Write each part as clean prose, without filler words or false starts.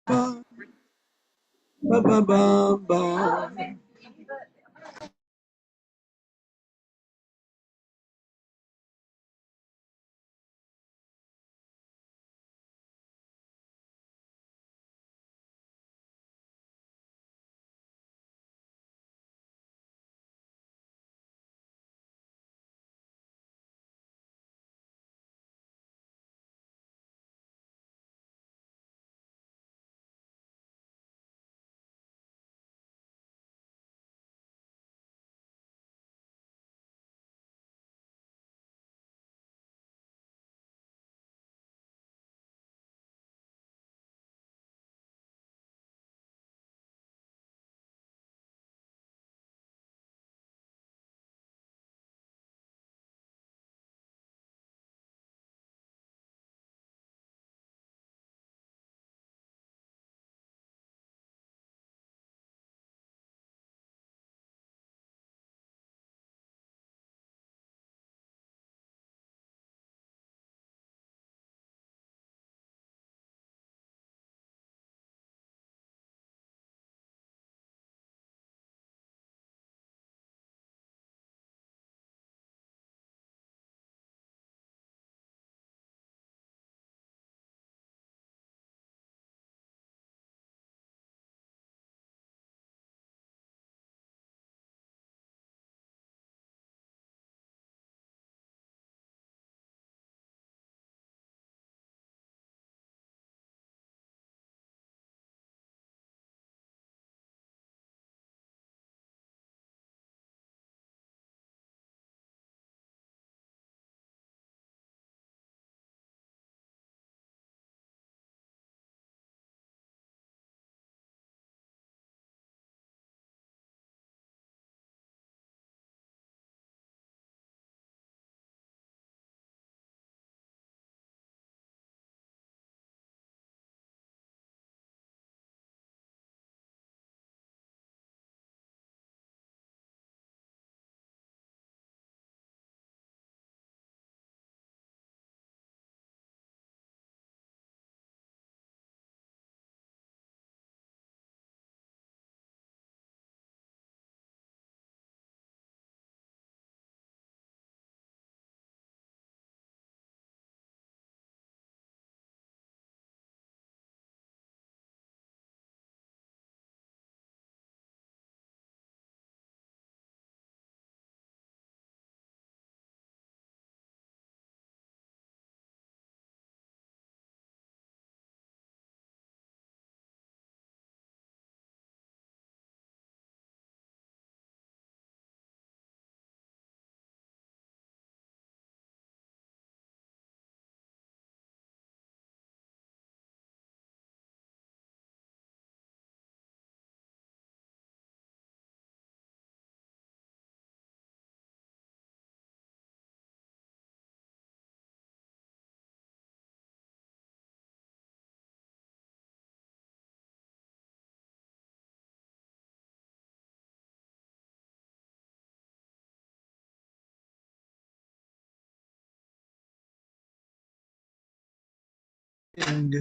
ba ba ba ba. And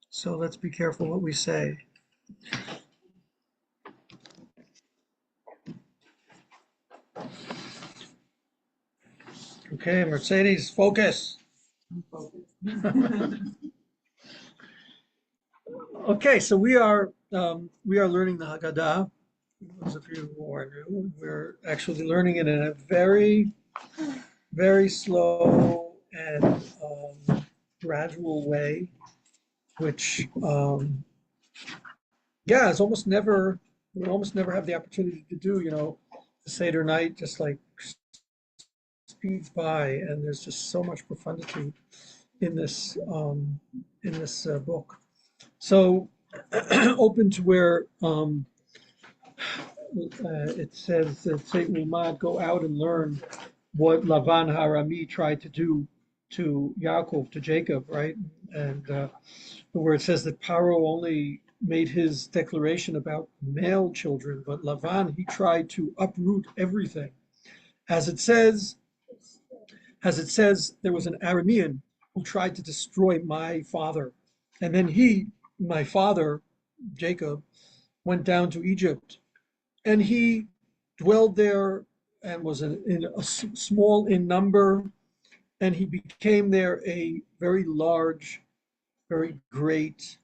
so let's be careful what we say. Okay, Mercedes, focus. Okay, so we are learning the Haggadah. Those of you who are new, we're actually learning it in a very, very slow and gradual way, which yeah, it's almost never we almost never have the opportunity to do. The Seder night just like speeds by, and there's just so much profundity in this book. So open to where it says that Saint Umad go out and learn what Lavan Harami tried to do to Yaakov, to Jacob, right? And where it says that Paro only made his declaration about male children, but Lavan, he tried to uproot everything. As it says, there was an Aramean who tried to destroy my father, and then he my father, Jacob, went down to Egypt, and he dwelled there and was small in number, and he became there a very large, very great,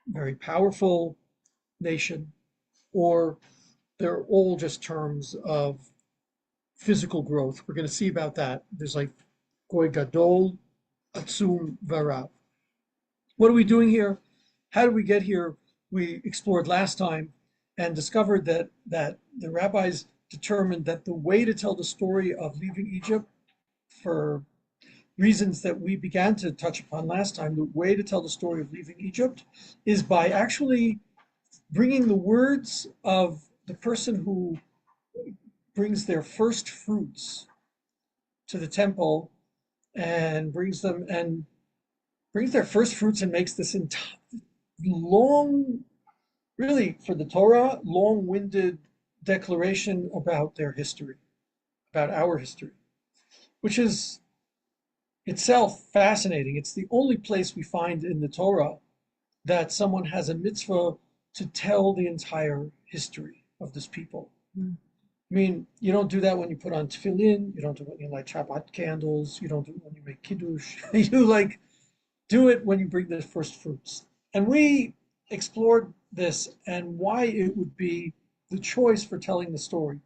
very powerful nation. Or they're all just terms of physical growth. We're going to see about that. There's like Goy Gadol, Atzum, Varav. What are we doing here? How did we get here? We explored last time and discovered that the rabbis determined that the way to tell the story of leaving Egypt, for reasons that we began to touch upon last time, the way to tell the story of leaving Egypt is by actually bringing the words of the person who brings their first fruits to the temple and brings their first fruits and makes this long, really for the Torah, long-winded declaration about their history, about our history, which is itself fascinating. It's the only place we find in the Torah that someone has a mitzvah to tell the entire history of this people. I mean, you don't do that when you put on tefillin, you don't do it when you light Shabbat candles, you don't do it when you make kiddush. You like do it when you bring the first fruits. And we explored this and why it would be the choice for telling the story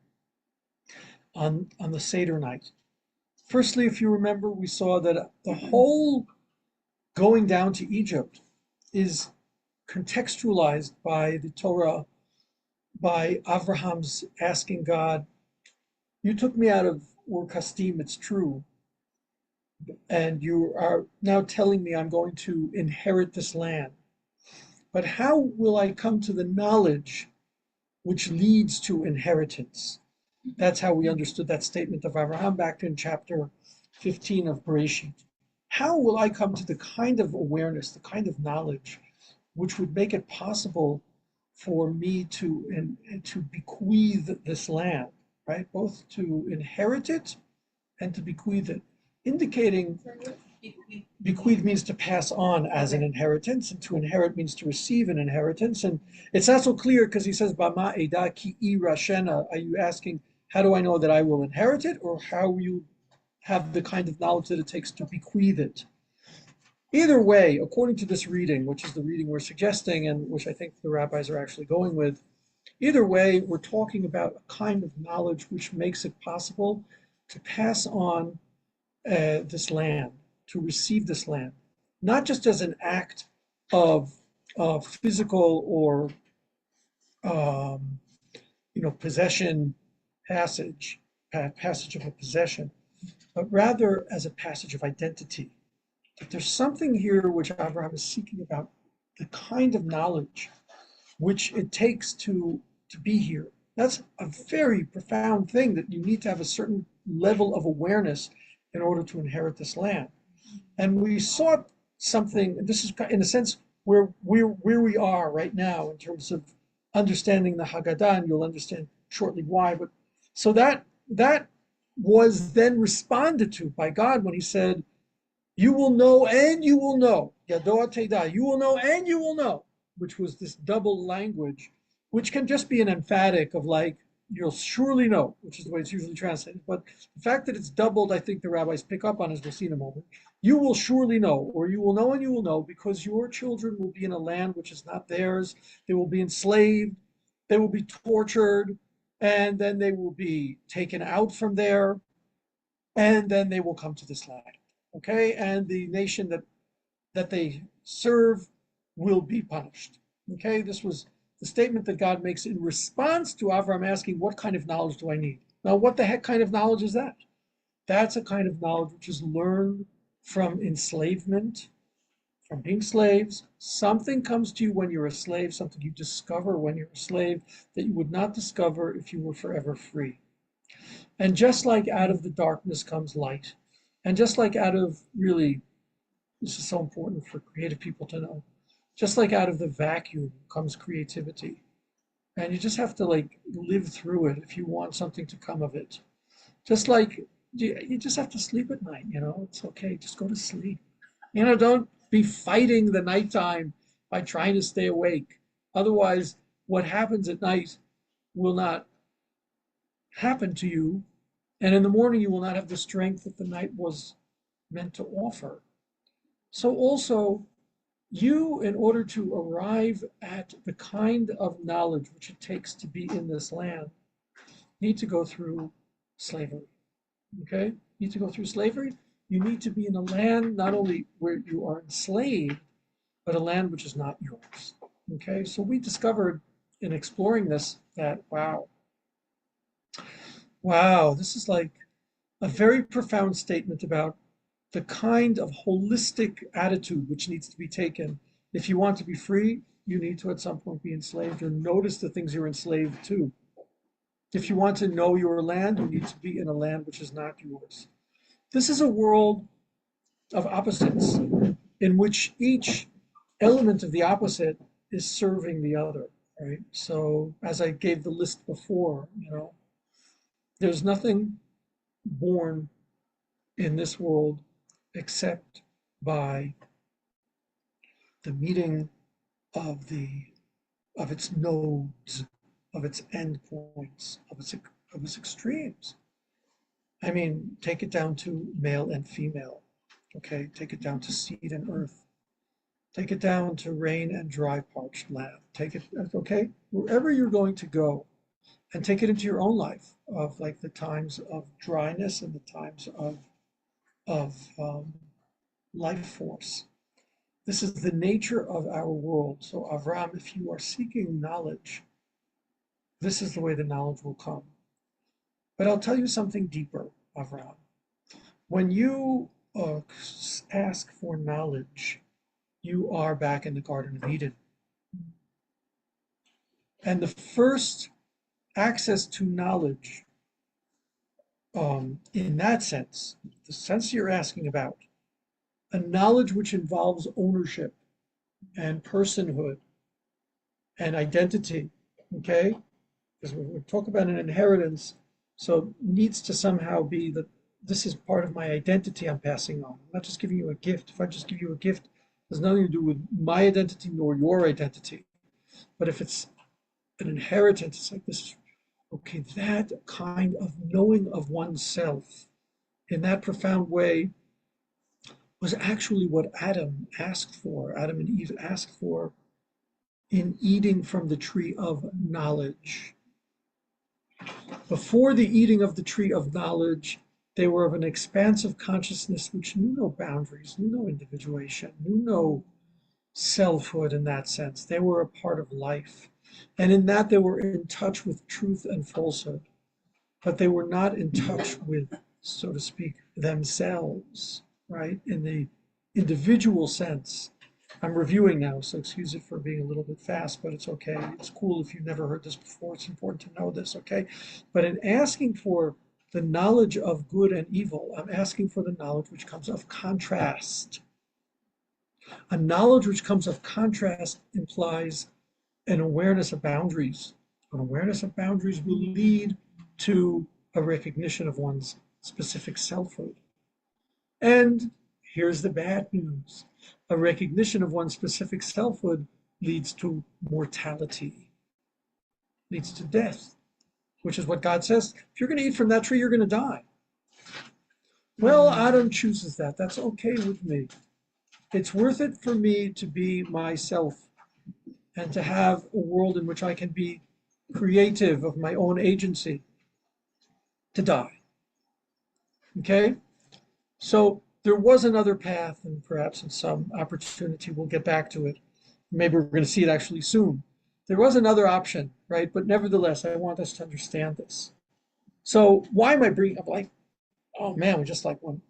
on the Seder night. Firstly, if you remember, we saw that the whole going down to Egypt is contextualized by the Torah, by Abraham's asking God, you took me out of Ur Kasdim, it's true, and you are now telling me I'm going to inherit this land. But how will I come to the knowledge which leads to inheritance? That's how we understood that statement of Abraham back in chapter 15 of Bereshit. How will I come to the kind of awareness, the kind of knowledge which would make it possible for me to bequeath this land, right? Both to inherit it and to bequeath it, indicating bequeath means to pass on as an inheritance, and to inherit means to receive an inheritance. And it's not so clear because he says, Bama eda ki irashena. Are you asking, how do I know that I will inherit it, or how will you have the kind of knowledge that it takes to bequeath it? Either way, according to this reading, which is the reading we're suggesting and which I think the rabbis are actually going with, either way, we're talking about a kind of knowledge which makes it possible to pass on this land, to receive this land, not just as an act of physical or possession passage of a possession, but rather as a passage of identity. That there's something here which Abraham is seeking about, the kind of knowledge which it takes to be here. That's a very profound thing, that you need to have a certain level of awareness in order to inherit this land. And we sought something, this is in a sense where we are right now in terms of understanding the Haggadah, and you'll understand shortly why. But so that was then responded to by God when he said, you will know and you will know, Yadoa Teda, you will know and you will know, which was this double language, which can just be an emphatic of like, you'll surely know, which is the way it's usually translated. But the fact that it's doubled, I think the rabbis pick up on, as we'll see in a moment. You will surely know, or you will know and you will know, because your children will be in a land which is not theirs. They will be enslaved, they will be tortured, and then they will be taken out from there, and then they will come to this land. Okay, and the nation that they serve will be punished. Okay, this was the statement that God makes in response to Avram asking, what kind of knowledge do I need? Now, what the heck kind of knowledge is that? That's a kind of knowledge which is learned from enslavement, from being slaves. Something comes to you when you're a slave, something you discover when you're a slave that you would not discover if you were forever free. And just like out of the darkness comes light, and just like out of, really, this is so important for creative people to know, just like out of the vacuum comes creativity. And you just have to like live through it if you want something to come of it. Just like you just have to sleep at night, it's okay, just go to sleep. Don't be fighting the nighttime by trying to stay awake. Otherwise, what happens at night will not happen to you. And in the morning, you will not have the strength that the night was meant to offer. So also, you, in order to arrive at the kind of knowledge which it takes to be in this land, need to go through slavery. Okay? You need to go through slavery. You need to be in a land not only where you are enslaved, but a land which is not yours. Okay? So we discovered in exploring this that, wow, this is like a very profound statement about the kind of holistic attitude which needs to be taken. If you want to be free, you need to at some point be enslaved or notice the things you're enslaved to. If you want to know your land, you need to be in a land which is not yours. This is a world of opposites in which each element of the opposite is serving the other, right? So as I gave the list before, there's nothing born in this world except by the meeting of its nodes, of its endpoints, of its extremes. I mean, take it down to male and female. Okay, take it down to seed and earth. Take it down to rain and dry parched land. Take it, okay, wherever you're going to go, and take it into your own life of like the times of dryness and the times of life force. This is the nature of our world. So Avram, if you are seeking knowledge, this is the way the knowledge will come. But I'll tell you something deeper, Avram. When you ask for knowledge, you are back in the Garden of Eden. And the first access to knowledge, in that sense, the sense you're asking about, a knowledge which involves ownership and personhood and identity, okay? Because we talk about an inheritance, so needs to somehow be that this is part of my identity I'm passing on. I'm not just giving you a gift. If I just give you a gift, there's nothing to do with my identity nor your identity. But if it's an inheritance, it's like this, okay, that kind of knowing of oneself in that profound way was actually what Adam and Eve asked for in eating from the tree of knowledge. Before the eating of the tree of knowledge, they were of an expansive consciousness which knew no boundaries, knew no individuation, knew no selfhood in that sense. They were a part of life. And in that, they were in touch with truth and falsehood. But they were not in touch with, so to speak, themselves, right? In the individual sense. I'm reviewing now, so excuse it for being a little bit fast, but it's okay. It's cool if you've never heard this before. It's important to know this, okay? But in asking for the knowledge of good and evil, I'm asking for the knowledge which comes of contrast. A knowledge which comes of contrast implies an awareness of boundaries. An awareness of boundaries will lead to a recognition of one's specific selfhood. And here's the bad news. A recognition of one's specific selfhood leads to mortality, leads to death, which is what God says. If you're going to eat from that tree, you're going to die. Well, Adam chooses that. That's okay with me. It's worth it for me to be myself and to have a world in which I can be creative of my own agency to die. Okay? So there was another path, and perhaps in some opportunity we'll get back to it. Maybe we're going to see it actually soon. There was another option, right? But nevertheless, I want us to understand this. So why am I bringing up like, oh man, we just like went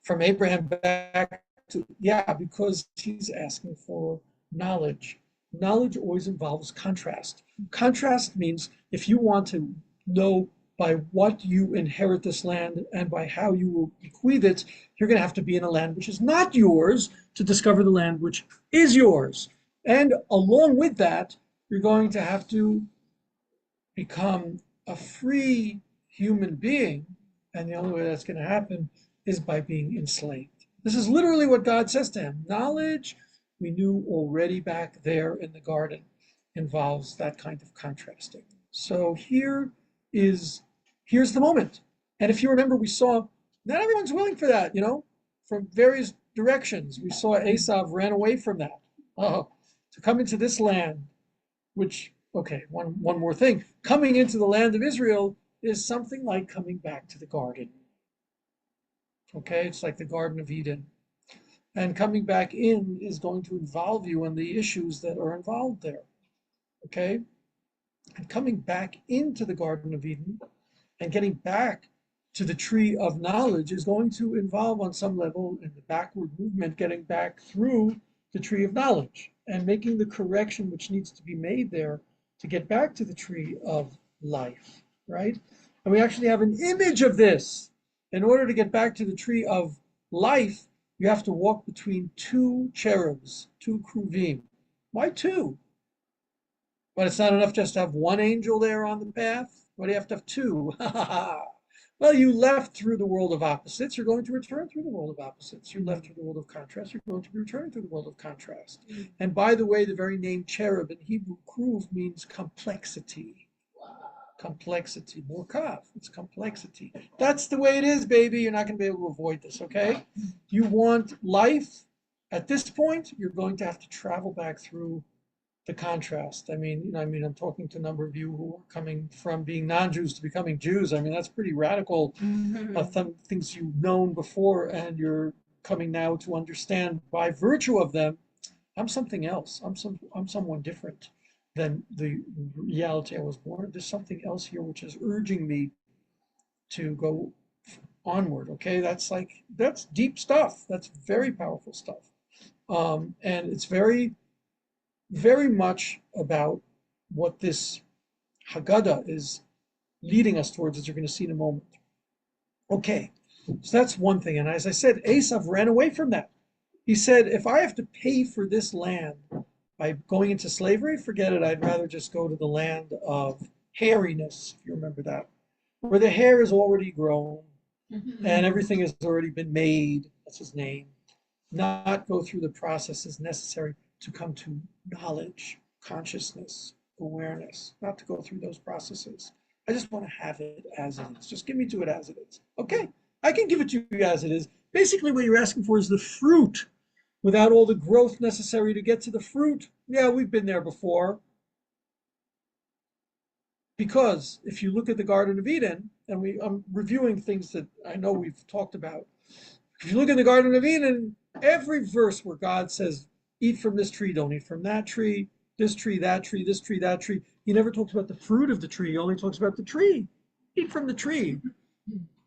from Abraham back to, yeah, because he's asking for knowledge. Knowledge always involves contrast. Contrast means if you want to know by what you inherit this land and by how you will bequeath it, you're going to have to be in a land which is not yours to discover the land which is yours. And along with that, you're going to have to become a free human being. And the only way that's going to happen is by being enslaved. This is literally what God says to him. Knowledge we knew already back there in the garden involves that kind of contrasting. So here's the moment. And if you remember, we saw not everyone's willing for that, from various directions. We saw Esav ran away from that. To come into this land, which, okay, one more thing. Coming into the land of Israel is something like coming back to the garden. Okay, it's like the Garden of Eden. And coming back in is going to involve you in the issues that are involved there. Okay? And coming back into the Garden of Eden and getting back to the tree of knowledge is going to involve, on some level, in the backward movement, getting back through the tree of knowledge and making the correction which needs to be made there to get back to the tree of life, right? And we actually have an image of this. In order to get back to the tree of life, you have to walk between two cherubs, two kruvim. Why two? But it's not enough just to have one angel there on the path. Why do you have to have two? Well, you left through the world of opposites. You're going to return through the world of opposites. You left through the world of contrast. You're going to be returning through the world of contrast. And by the way, the very name cherub in Hebrew, kruv, means complexity. Complexity. Murkav. It's complexity. That's the way it is, baby. You're not going to be able to avoid this, okay? You want life? At this point, you're going to have to travel back through the contrast. I'm talking to a number of you who are coming from being non-Jews to becoming Jews. That's pretty radical. Things you've known before, and you're coming now to understand by virtue of them, I'm something else. I'm someone different than the reality I was born. There's something else here which is urging me to go onward. Okay, that's deep stuff. That's very powerful stuff, and it's very, very much about what this Haggadah is leading us towards, as you're going to see in a moment. Okay, so that's one thing. And as I said, Esav ran away from that. He said, if I have to pay for this land by going into slavery, forget it. I'd rather just go to the land of hairiness, if you remember that, where the hair is already grown and everything has already been made. That's his name. Not go through the processes necessary to come to knowledge, consciousness, awareness, not to go through those processes. I just want to have it as it is. Just give me to it as it is. Okay, I can give it to you as it is. Basically, what you're asking for is the fruit without all the growth necessary to get to the fruit. Yeah, we've been there before. Because if you look at the Garden of Eden, and I'm reviewing things that I know we've talked about. If you look at the Garden of Eden, every verse where God says, eat from this tree, don't eat from that tree, this tree, that tree, this tree, that tree. He never talks about the fruit of the tree. He only talks about the tree. Eat from the tree.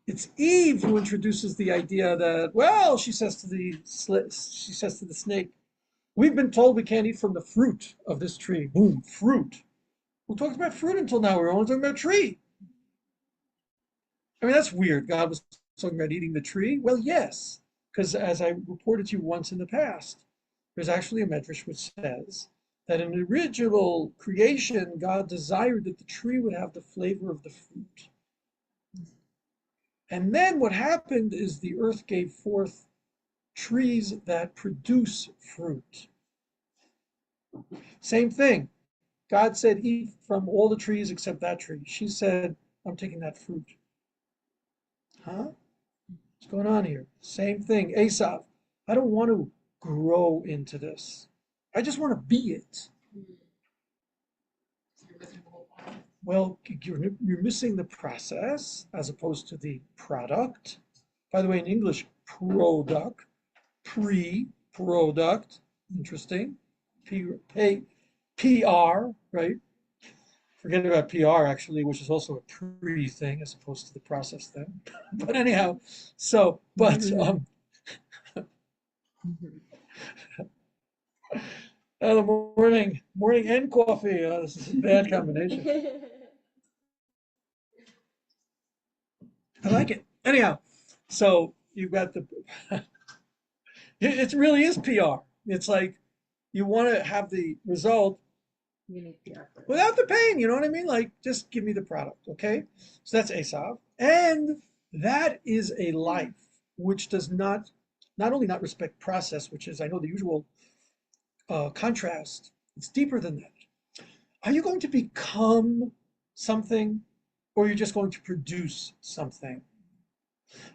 It's Eve who introduces the idea that, well, she says to the snake, we've been told we can't eat from the fruit of this tree. Boom, fruit. We talked about fruit until now. We're only talking about tree. That's weird. God was talking about eating the tree. Well, yes, because as I reported to you once in the past, there's actually a Midreshet which says that in the original creation, God desired that the tree would have the flavor of the fruit. And then what happened is the earth gave forth trees that produce fruit. Same thing. God said, eat from all the trees except that tree. She said, I'm taking that fruit. Huh? What's going on here? Same thing. Esav, I don't want to grow into this. I just want to be it. Well, you're missing the process as opposed to the product. By the way, in English, product, pre-product, interesting. PR, right? Forget about PR actually, which is also a pre thing as opposed to the process thing. But anyhow, so, but the morning and coffee. This is a bad combination. I like it. Anyhow, so you've got it really is PR. It's like you want to have the result You need PR first. without the pain, you know what I mean? Like, just give me the product, okay? So that's Esav. And that is a life which does not only not respect process, which is, I know, the usual contrast. It's deeper than that. Are you going to become something, or are you just going to produce something?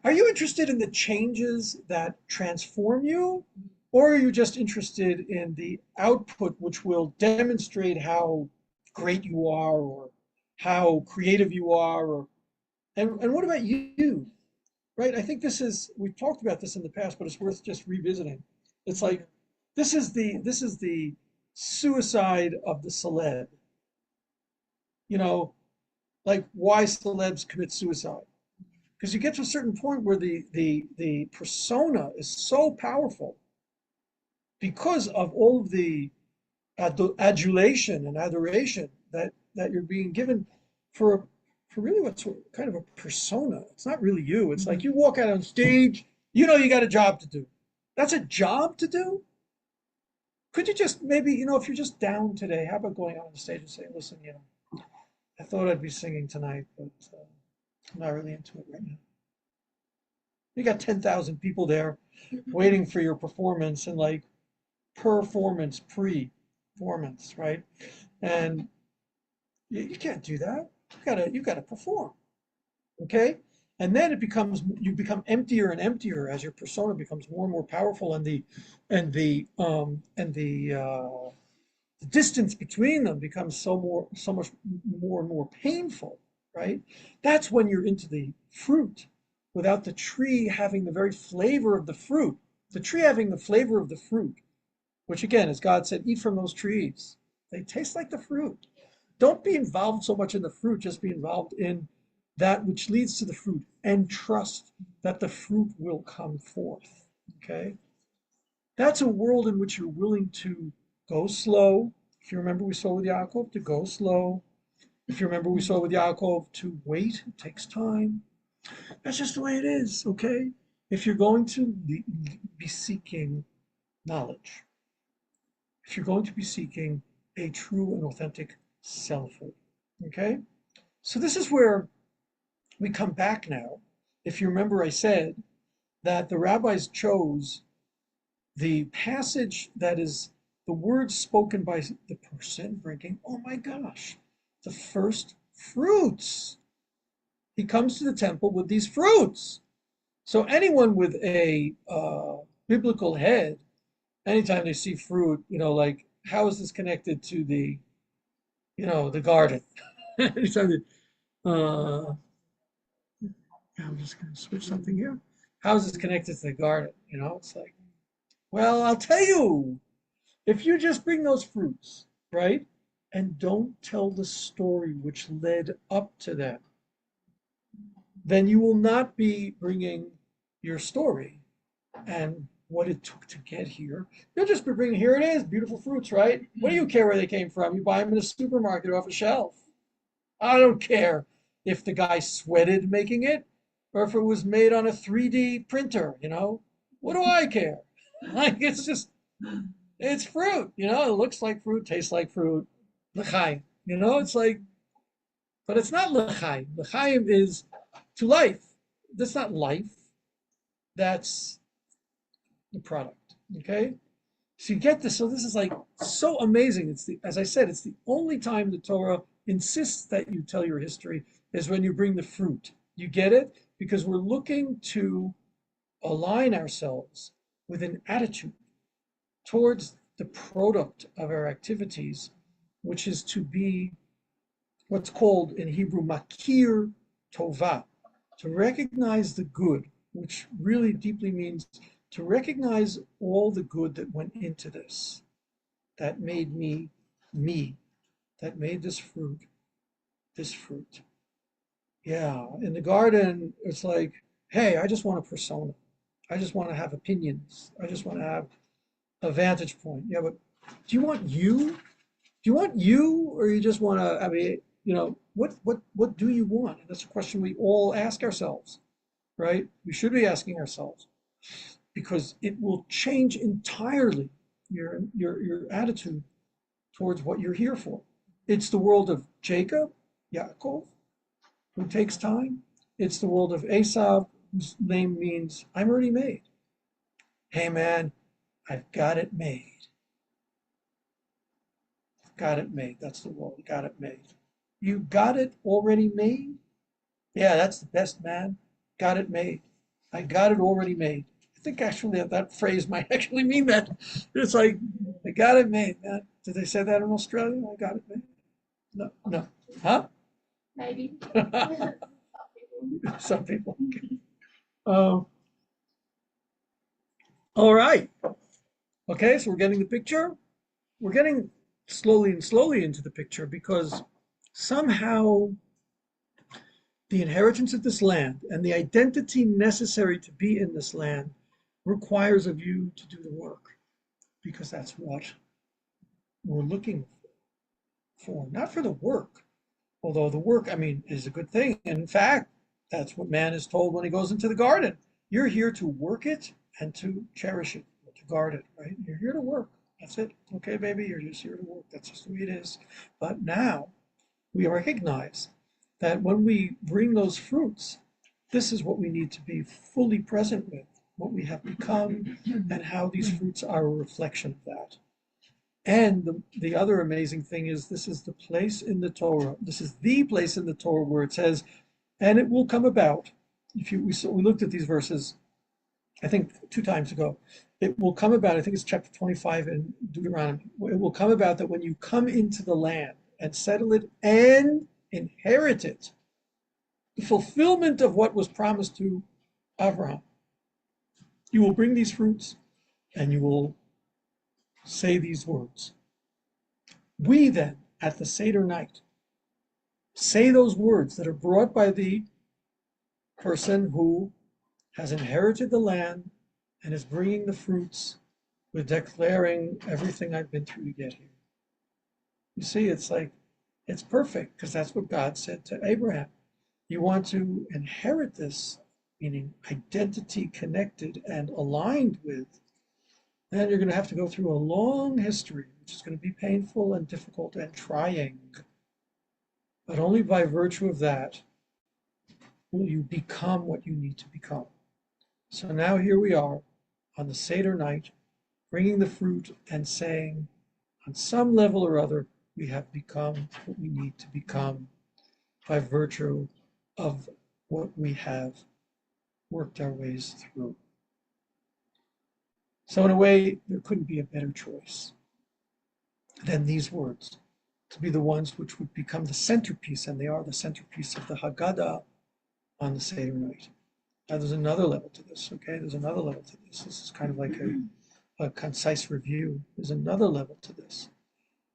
Are you interested in the changes that transform you, or are you just interested in the output which will demonstrate how great you are, or how creative you are, or and what about you? Right? I think we've talked about this in the past, but it's worth just revisiting. It's like this is the suicide of the celeb. You know, like why celebs commit suicide. Because you get to a certain point where the persona is so powerful because of all of the adulation and adoration that you're being given for for really what's kind of a persona. It's not really you. It's like you walk out on stage, you know you got a job to do. That's a job to do? Could you just maybe, if you're just down today, how about going out on the stage and saying, listen, I thought I'd be singing tonight, but I'm not really into it right now. You got 10,000 people there waiting for your performance and like performance, pre-performance, right? And you can't do that. You gotta perform, okay? And then you become emptier and emptier as your persona becomes more and more powerful, and the distance between them becomes so much more and more painful, right? That's when you're into the fruit without the tree having the very flavor of the fruit. The tree having the flavor of the fruit, which again, as God said, eat from those trees. They taste like the fruit. Don't be involved so much in the fruit, just be involved in that which leads to the fruit and trust that the fruit will come forth. Okay? That's a world in which you're willing to go slow. If you remember, we saw with Yaakov to go slow. If you remember, we saw with Yaakov to wait. It takes time. That's just the way it is, okay? If you're going to be seeking knowledge, if you're going to be seeking a true and authentic selfhood, okay? So this is where we come back now. If you remember, I said that the rabbis chose the passage that is the words spoken by the person bringing, oh my gosh, the first fruits. He comes to the temple with these fruits. So anyone with a biblical head, anytime they see fruit, like how is this connected to the garden? Anytime I'm just going to switch something here. How is this connected to the garden? It's like, well, I'll tell you. If you just bring those fruits, right, and don't tell the story which led up to them, then you will not be bringing your story and what it took to get here. You'll just be bringing, here it is, beautiful fruits, right? What do you care where they came from? You buy them in a supermarket or off a shelf. I don't care if the guy sweated making it or if it was made on a 3D printer. What do I care? Like, it's fruit, it looks like fruit, tastes like fruit. L'chaim, it's like, but it's not l'chaim. L'chaim is to life. That's not life. That's the product. Okay? So you get this. So this is like so amazing. As I said, it's the only time the Torah insists that you tell your history is when you bring the fruit. You get it? Because we're looking to align ourselves with an attitude towards the product of our activities, which is to be what's called in Hebrew makir tova, to recognize the good, which really deeply means to recognize all the good that went into this, that made me me, that made this fruit this fruit. Yeah, in the garden, it's like, hey, I just want a persona. I just want to have opinions. I just want to have a vantage point. Yeah, but do you want you? Do you want you, or you just want to? I mean, what do you want? And that's a question we all ask ourselves, right? We should be asking ourselves because it will change entirely your attitude towards what you're here for. It's the world of Jacob, Yaakov, who takes time. It's the world of Esav, whose name means I'm already made. Hey man, I've got it made. Got it made. That's the word. Got it made. You got it already made? Yeah, that's the best, man. Got it made. I got it already made. I think actually that phrase might actually mean that. It's like, I got it made, man. Did they say that in Australia? I got it made? No, no. Huh? Maybe. Some people. Um, all right. Okay, so we're getting the picture. We're getting slowly and slowly into the picture because somehow the inheritance of this land and the identity necessary to be in this land requires of you to do the work because that's what we're looking for, not for the work, although the work, I mean, is a good thing. In fact, that's what man is told when he goes into the garden. You're here to work it and to cherish it, or to guard it, right? You're here to work. That's it. Okay, baby, you're just here to work. That's just the way it is. But now we recognize that when we bring those fruits, this is what we need to be fully present with, what we have become, and how these fruits are a reflection of that. And the other amazing thing is this is the place in the Torah. This is the place in the Torah where it says, and it will come about. We looked at these verses, I think 2 times ago. It will come about, I think it's chapter 25 in Deuteronomy. It will come about that when you come into the land and settle it and inherit it, the fulfillment of what was promised to Abraham, you will bring these fruits and you will say these words. We then, at the Seder night, say those words that are brought by the person who has inherited the land and is bringing the fruits with declaring everything I've been through to get here. You see, it's like, it's perfect because that's what God said to Abraham. You want to inherit this, meaning identity connected and aligned with, then you're going to have to go through a long history, which is going to be painful and difficult and trying. But only by virtue of that will you become what you need to become. So now here we are on the Seder night, bringing the fruit and saying, on some level or other, we have become what we need to become by virtue of what we have worked our ways through. So in a way, there couldn't be a better choice than these words to be the ones which would become the centerpiece, and they are the centerpiece of the Haggadah on the Seder night. Now there's another level to this, okay? There's another level to this. This is kind of like a concise review. There's another level to this,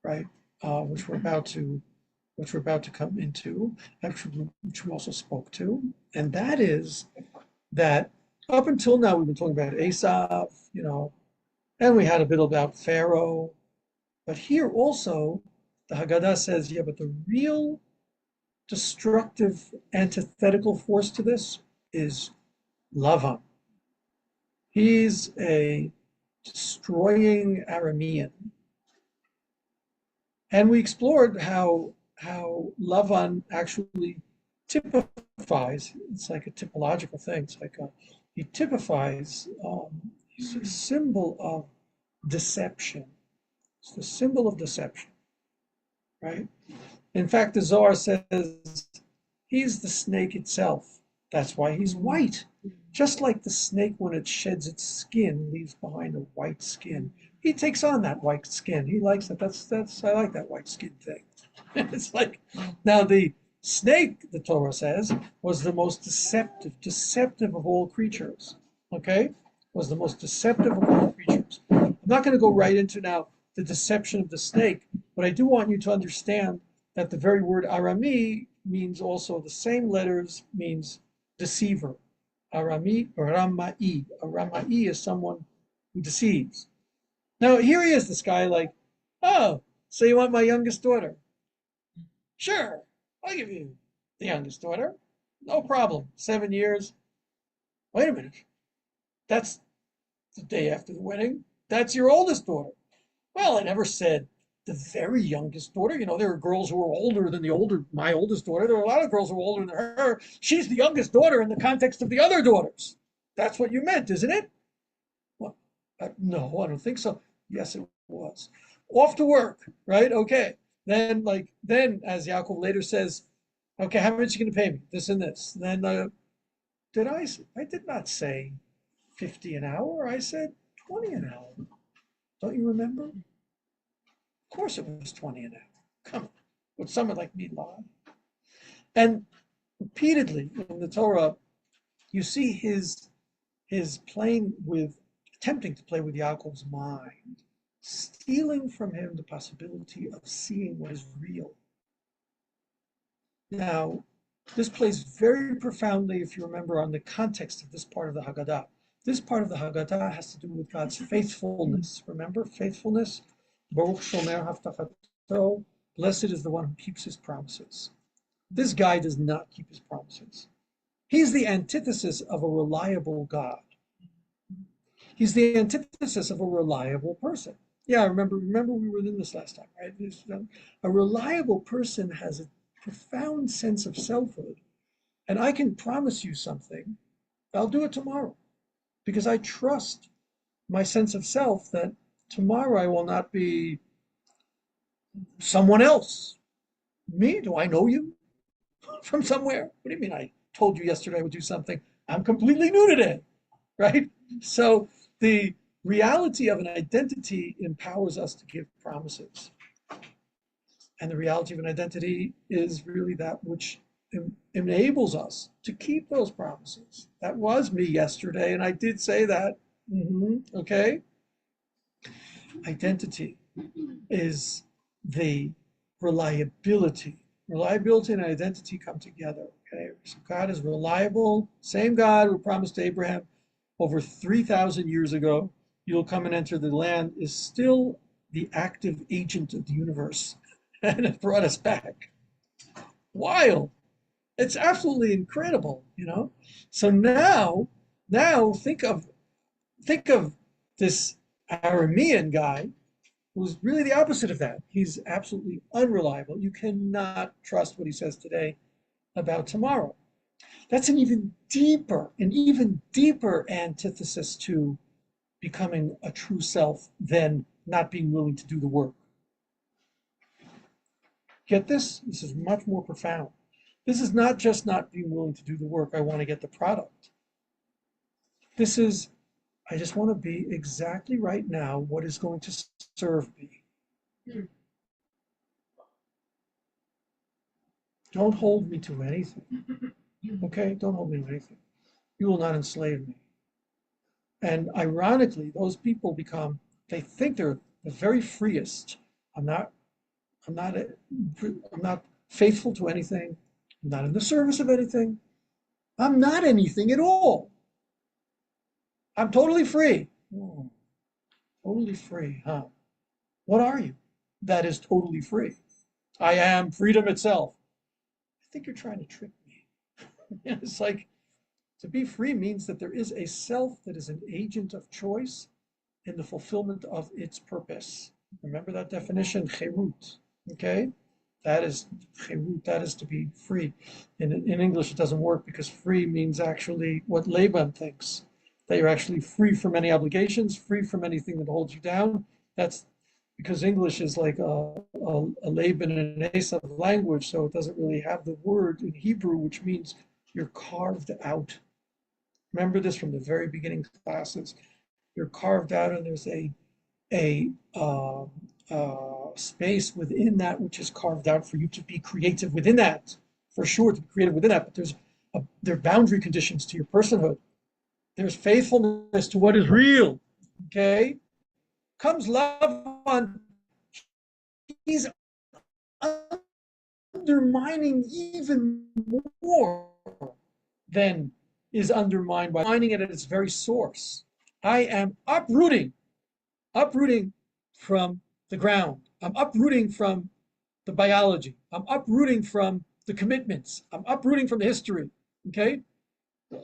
right? Which we're about to come into, actually, which we also spoke to, and that is that up until now we've been talking about Esav, and we had a bit about Pharaoh, but here also the Haggadah says, yeah, but the real destructive antithetical force to this is Lavan. He's a destroying Aramean. And we explored how Lavan actually typifies, it's like a typological thing. It's like he typifies, he's a symbol of deception. It's the symbol of deception, right? In fact, the Zohar says he's the snake itself. That's why he's white. Just like the snake, when it sheds its skin, leaves behind a white skin. He takes on that white skin. He likes it. I like that white skin thing. It's like, now the snake, the Torah says, was the most deceptive of all creatures. Okay? Was the most deceptive of all creatures. I'm not going to go right into now the deception of the snake, but I do want you to understand that the very word Arami means also the same letters, means deceiver. Arami or Ramai. A Ramai is someone who deceives. Now here he is, this guy like, oh, so you want my youngest daughter? Sure, I'll give you the youngest daughter. No problem. 7 years. Wait a minute. That's the day after the wedding. That's your oldest daughter. Well, I never said the very youngest daughter. There are girls who are older than my oldest daughter. There are a lot of girls who are older than her. She's the youngest daughter in the context of the other daughters. That's what you meant, isn't it? Well, no, I don't think so. Yes, it was. off to work, right? Okay. Then as Yaakov later says, okay, how much are you going to pay me? This and this. Then I did not say 50 an hour. I said 20 an hour. Don't you remember? Of course it was 20 an hour. Come on. Would someone like me lie? And repeatedly in the Torah, you see his playing with, attempting to play with Yaakov's mind, stealing from him the possibility of seeing what is real. Now, this plays very profoundly, if you remember, on the context of this part of the Haggadah. This part of the Haggadah has to do with God's faithfulness. Remember, faithfulness? Baruch shomer haftachato. Blessed is the one who keeps his promises. This guy does not keep his promises. He's the antithesis of a reliable God. He's the antithesis of a reliable person. Yeah, remember we were in this last time, right? A reliable person has a profound sense of selfhood. And I can promise you something, I'll do it tomorrow, because I trust my sense of self that tomorrow I will not be someone else. Me? Do I know you from somewhere? What do you mean I told you yesterday I would do something? I'm completely new today, right? So the reality of an identity empowers us to give promises. And the reality of an identity is really that which enables us to keep those promises. That was me yesterday, and I did say that. Okay? Identity is the reliability. Reliability and identity come together. Okay? So God is reliable. Same God who promised to Abraham over 3,000 years ago, you'll come and enter the land, is still the active agent of the universe. And it brought us back. Wild. It's absolutely incredible, you know? So now think of this Aramean guy who's really the opposite of that. He's absolutely unreliable. You cannot trust what he says today about tomorrow. That's an even deeper antithesis to becoming a true self than not being willing to do the work. Get this? This is much more profound. This is not just not being willing to do the work, I want to get the product. This is, I just want to be exactly right now what is going to serve me. Don't hold me to anything. Okay? Don't hold me to anything. You will not enslave me. And ironically, those people they think they're the very freest. I'm not faithful to anything. I'm not in the service of anything. I'm not anything at all. I'm totally free. Oh, totally free, huh? What are you that is totally free? I am freedom itself. I think you're trying to trick me. It's like to be free means that there is a self that is an agent of choice in the fulfillment of its purpose. Remember that definition, cherut, okay? That is cherut, that is to be free. In English, it doesn't work because free means actually what Laban thinks, that you're actually free from any obligations, free from anything that holds you down. That's because English is like a Laban and an Esav language, so it doesn't really have the word in Hebrew, which means you're carved out. Remember this from the very beginning classes. You're carved out, and there's a space within that which is carved out for you to be creative within that, for sure to be creative within that. But there are boundary conditions to your personhood. There's faithfulness to what is real. Okay, comes Lavan. He's undermining even more than is undermined by finding it at its very source. I am uprooting from the ground. I'm uprooting from the biology. I'm uprooting from the commitments. I'm uprooting from the history. Okay?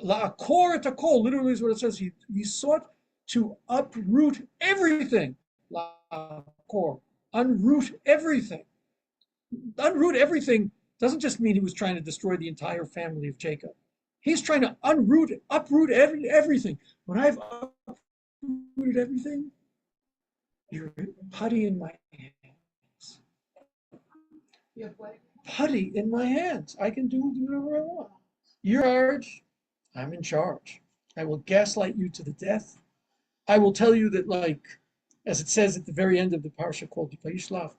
La'akor et akol, literally is what it says. He sought to uproot everything. La'akor, unroot everything. Unroot everything doesn't just mean he was trying to destroy the entire family of Jacob. He's trying to uproot everything. When I've uprooted everything, You're putty in my hands. You have what? Putty in my hands. I can do whatever I want. You're in charge. I'm in charge. I will gaslight you to the death. I will tell you that, like, as it says at the very end of the parsha called Vayishlach,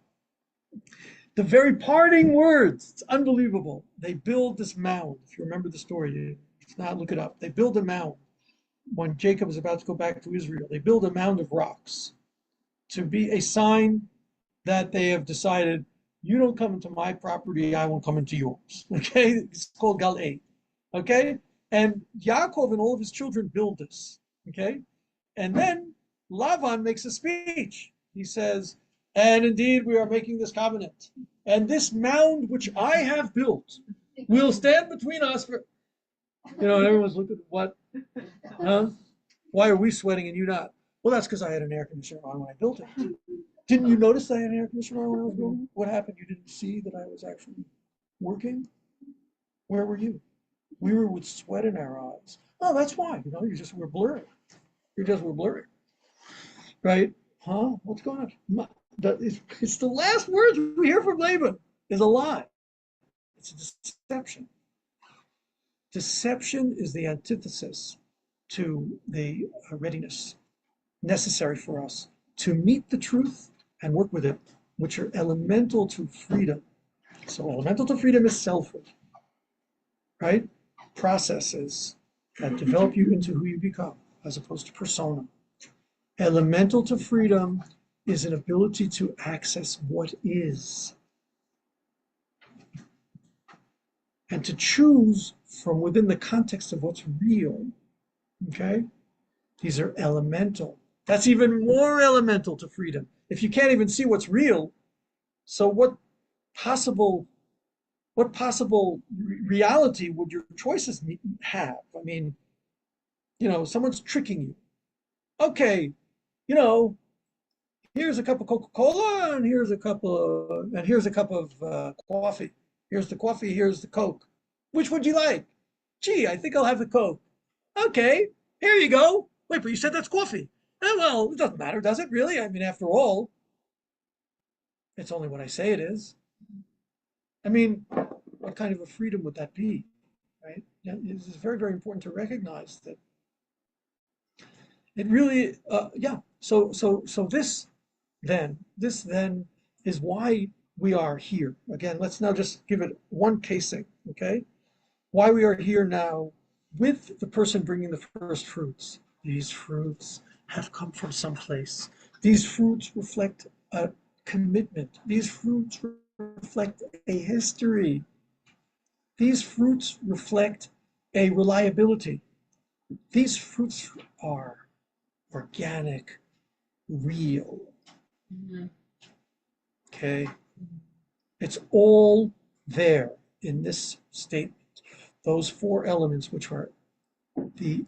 the very parting words, it's unbelievable. They build this mound. If you remember the story, if not, look it up. They build a mound. When Jacob is about to go back to Israel, they build a mound of rocks to be a sign that they have decided, you don't come into my property, I won't come into yours. Okay? It's called Gal'ed. Okay? And Yaakov and all of his children build this. Okay? And then Lavan makes a speech. He says, and indeed we are making this covenant. And this mound which I have built will stand between us for, and everyone's looking at what? Huh? Why are we sweating and you not? Well, that's because I had an air conditioner on when I built it. Didn't you notice I had an air conditioner on when I was building it? What happened? You didn't see that I was actually working? Where were you? We were with sweat in our eyes. Oh, that's why. You just were blurry. You just were blurry. Right? Huh? What's going on? It's the last words we hear from Laban is a lie. It's a deception. Deception is the antithesis to the readiness necessary for us to meet the truth and work with it, which are elemental to freedom. So elemental to freedom is selfhood, right? Processes that develop you into who you become, as opposed to persona. Elemental to freedom is an ability to access what is and to choose from within the context of what's real. Okay? These are elemental. That's even more elemental to freedom. If you can't even see what's real, so what possible reality would your choices have? I mean, someone's tricking you. Okay, here's a cup of Coca-Cola and here's a cup of coffee. Here's the coffee, here's the Coke. Which would you like? Gee, I think I'll have the Coke. Okay, here you go. Wait, but you said that's coffee. Well, it doesn't matter, does it really? I mean, after all, it's only what I say it is. I mean, what kind of a freedom would that be, right? It's very, very important to recognize that it really, yeah. So this then is why we are here. Again, let's now just give it one casing, okay? Why we are here now with the person bringing the first fruits. These fruits have come from someplace. These fruits reflect a commitment. These fruits reflect a history. These fruits reflect a reliability. These fruits are organic, real. Mhm. Okay? It's all there in this statement. Those four elements, which are the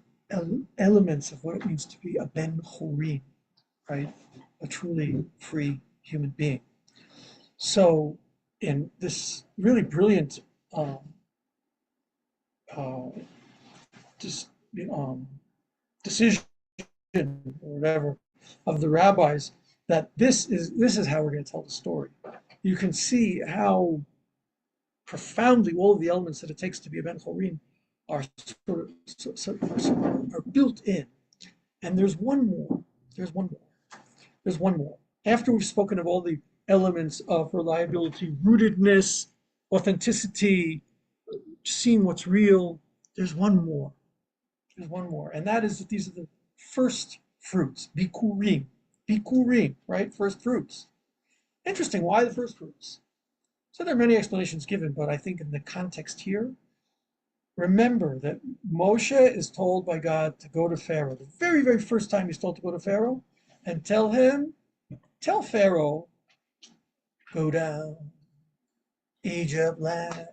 elements of what it means to be a ben chorim, right? A truly free human being. So, in this really brilliant uh, dis, decision or whatever of the rabbis, that this is how we're going to tell the story. You can see how profoundly all of the elements that it takes to be a ben chorim are are built in. And there's one more. There's one more. There's one more. After we've spoken of all the elements of reliability, rootedness, authenticity, seeing what's real, there's one more. There's one more. And that is that these are the first fruits, bikurim. Bikurim, right? First fruits. Interesting. Why the first fruits? So there are many explanations given, but I think in the context here, remember that Moshe is told by God to go to Pharaoh. The very, very first time he's told to go to Pharaoh and tell Pharaoh, go down, Egypt land,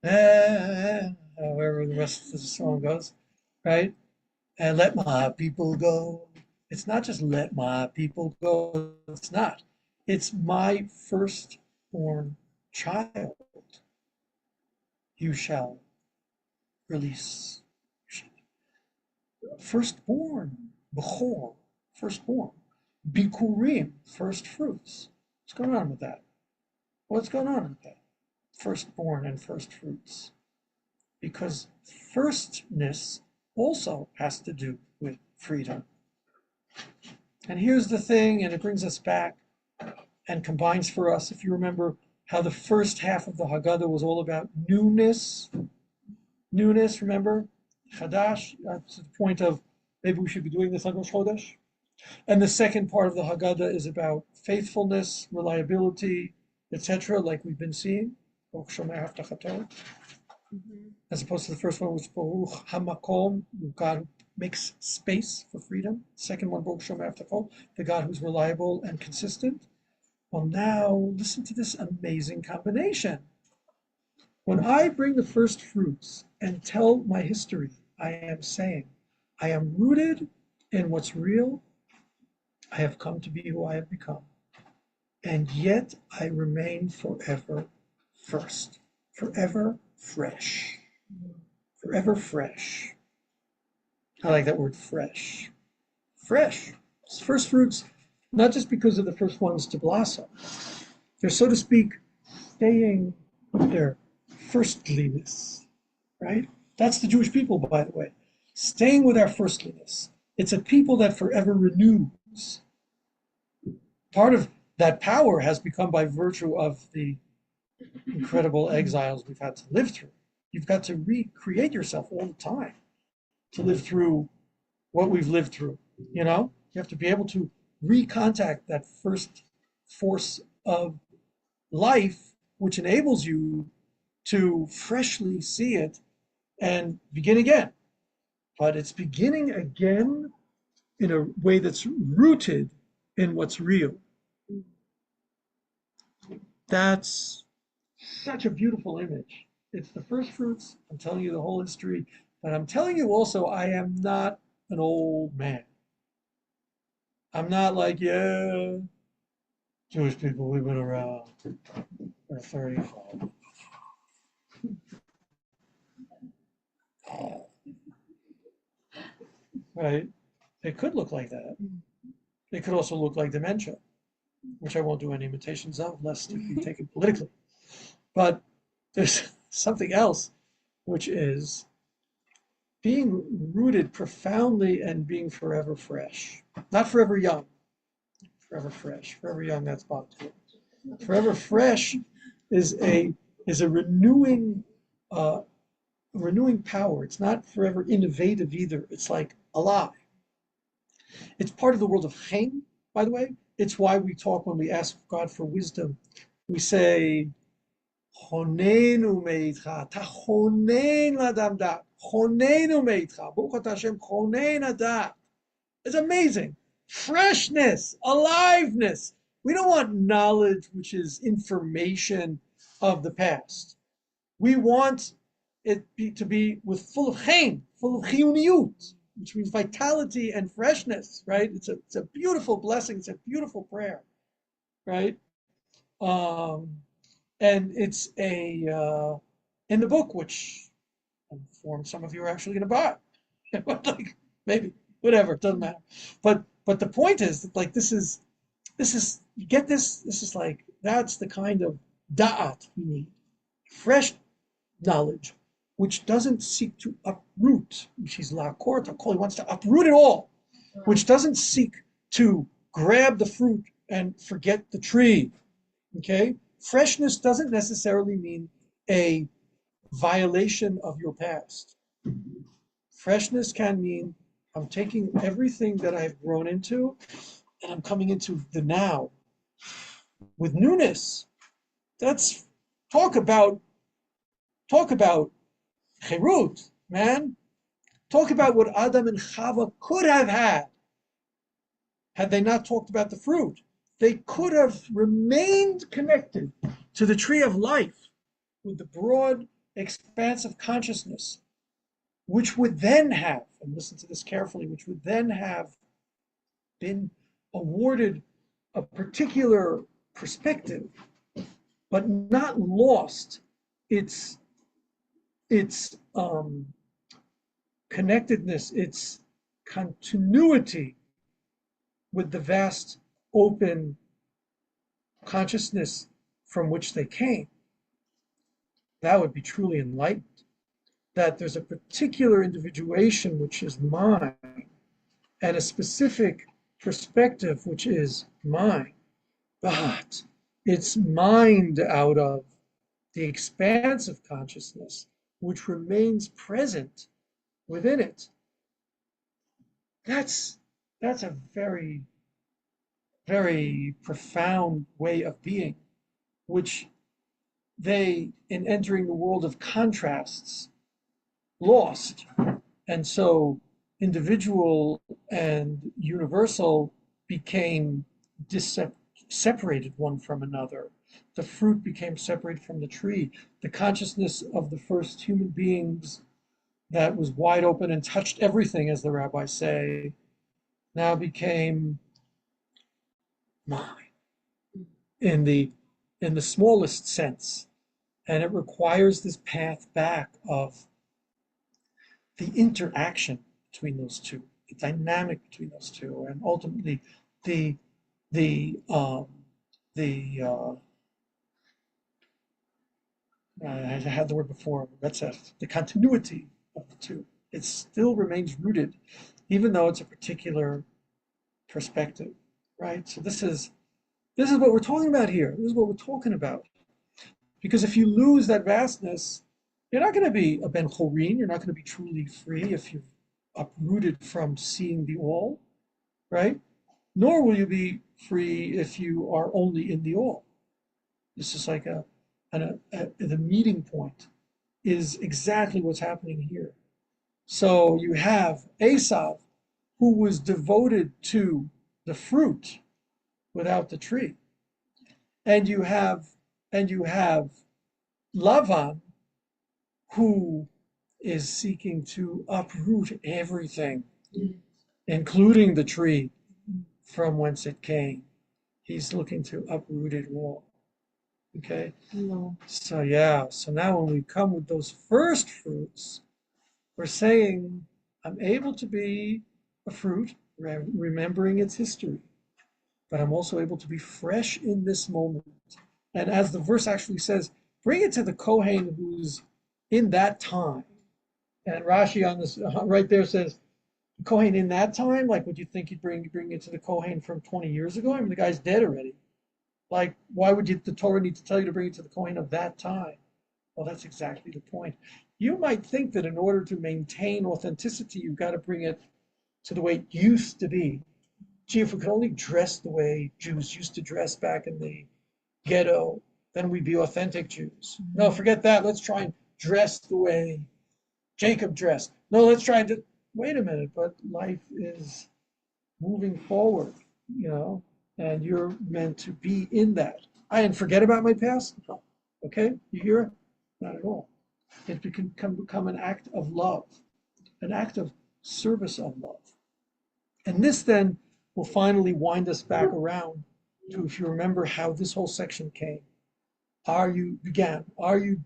however the rest of the song goes, right? And let my people go. It's not just let my people go. It's not. It's my firstborn child. You shall release. Firstborn, Bechor, firstborn. Bikurim, first fruits. What's going on with that? What's going on with that? Firstborn and first fruits. Because firstness also has to do with freedom. And here's the thing, and it brings us back and combines for us, if you remember how the first half of the Haggadah was all about newness. Newness, remember? Chadash, to the point of maybe we should be doing this on Rosh Chodesh. And the second part of the Haggadah is about faithfulness, reliability, etc., like we've been seeing. As opposed to the first one, which is Baruch HaMakom, God who makes space for freedom. Second one, Baruch Shomei Avtachot, the God who's reliable and consistent. Well, now listen to this amazing combination. When I bring the first fruits and tell my history, I am saying, I am rooted in what's real. I have come to be who I have become. And yet I remain forever first, forever fresh, forever fresh. I like that word fresh. Fresh. It's first fruits, not just because of the first ones to blossom. They're, so to speak, staying with their firstliness, right? That's the Jewish people, by the way. Staying with our firstliness. It's a people that forever renews. Part of that power has become by virtue of the incredible exiles we've had to live through. You've got to recreate yourself all the time to live through what we've lived through. You know, you have to be able to recontact that first force of life, which enables you to freshly see it and begin again. But it's beginning again in a way that's rooted in what's real. That's such a beautiful image. It's the first fruits. I'm telling you the whole history, but I'm telling you also, I am not an old man. I'm not like, yeah, Jewish people, we've been around for 35. Right? It could look like that. It could also look like dementia, which I won't do any imitations of, lest it be taken politically. But there's something else, which is being rooted profoundly and being forever fresh. Not forever young, forever fresh. Forever young, that's Bob too. Forever fresh is a renewing renewing power. It's not forever innovative either. It's like alive. It's part of the world of Kohn, by the way. It's why we talk when we ask God for wisdom. We say, Chonenu meitcha, tachonen ladam dat, chonenu meitcha, Baruch atah Hashem chonen adat. It's amazing. Freshness, aliveness. We don't want knowledge, which is information of the past. We want it to be with full of chaim, full of chiyuniyut, which means vitality and freshness, right? It's a beautiful blessing. It's a beautiful prayer, right? And it's in the book, which I'm informed some of you are actually going to buy. Like, maybe, whatever, it doesn't matter. But the point is that, like, this is you get this. This is like, that's the kind of da'at we need, fresh knowledge, which doesn't seek to uproot, which is la'akor ta'kol, he wants to uproot it all, which doesn't seek to grab the fruit and forget the tree. Okay? Freshness doesn't necessarily mean a violation of your past. Freshness can mean I'm taking everything that I've grown into and I'm coming into the now with newness. That's talk about chirut, man. Talk about what Adam and Chava could have had they not talked about the fruit. They could have remained connected to the tree of life with the broad expanse of consciousness, which would then have, and listen to this carefully, which would then have been awarded a particular perspective, but not lost its connectedness, its continuity with the vast open consciousness from which they came, that would be truly enlightened. That there's a particular individuation which is mine, and a specific perspective which is mine, but it's mined out of the expanse of consciousness which remains present within it. That's a very, very profound way of being, which they, in entering the world of contrasts, lost. And so individual and universal became separated one from another. The fruit became separated from the tree. The consciousness of the first human beings that was wide open and touched everything, as the rabbis say, now became mine in the smallest sense. And it requires this path back of the interaction between those two, the dynamic between those two, and ultimately the the um, the I had the word before, that's the continuity of the two. It still remains rooted, even though it's a particular perspective, right? So this is what we're talking about here. This is what we're talking about. Because if you lose that vastness, you're not going to be a Ben Chorin. You're not going to be truly free if you've uprooted from seeing the all, right? Nor will you be free if you are only in the all. This is like the meeting point is exactly what's happening here. So you have Esav, who was devoted to the fruit without the tree, and you have Lavan, who is seeking to uproot everything, including the tree from whence it came. He's looking to uproot it all. Okay? No. So, yeah, so now when we come with those first fruits, we're saying, I'm able to be a fruit, remembering its history, but I'm also able to be fresh in this moment. And as the verse actually says, bring it to the Kohen who's in that time. And Rashi on this right there says, Kohen in that time, like would you think you'd bring it to the Kohen from 20 years ago? I mean, the guy's dead already. Like, why would the Torah need to tell you to bring it to the Kohen of that time? Well, that's exactly the point. You might think that in order to maintain authenticity, you've got to bring it to the way it used to be. Gee, if we could only dress the way Jews used to dress back in the ghetto, then we'd be authentic Jews. No, forget that. Let's try and dress the way Jacob dressed. No, let's try and wait a minute, but life is moving forward, and you're meant to be in that. I didn't forget about my past. No. Okay, you hear it? Not at all. It can become an act of love, an act of service of love. And this then will finally wind us back around to, if you remember how this whole section came. Are you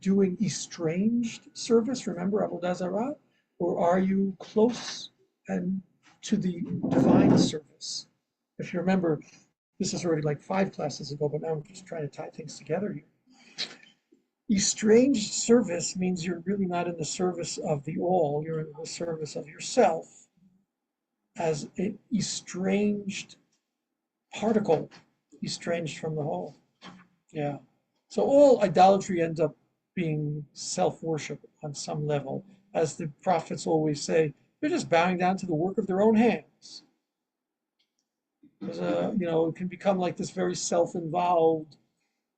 doing estranged service, remember Avodah Zarah, or are you close and to the divine service? If you remember, this is already like 5 classes ago, but now I'm just trying to tie things together here. Estranged service means you're really not in the service of the all, you're in the service of yourself as an estranged particle, estranged from the whole. Yeah. So all idolatry ends up being self-worship on some level. As the prophets always say, they're just bowing down to the work of their own hands. Because, it can become like this very self-involved,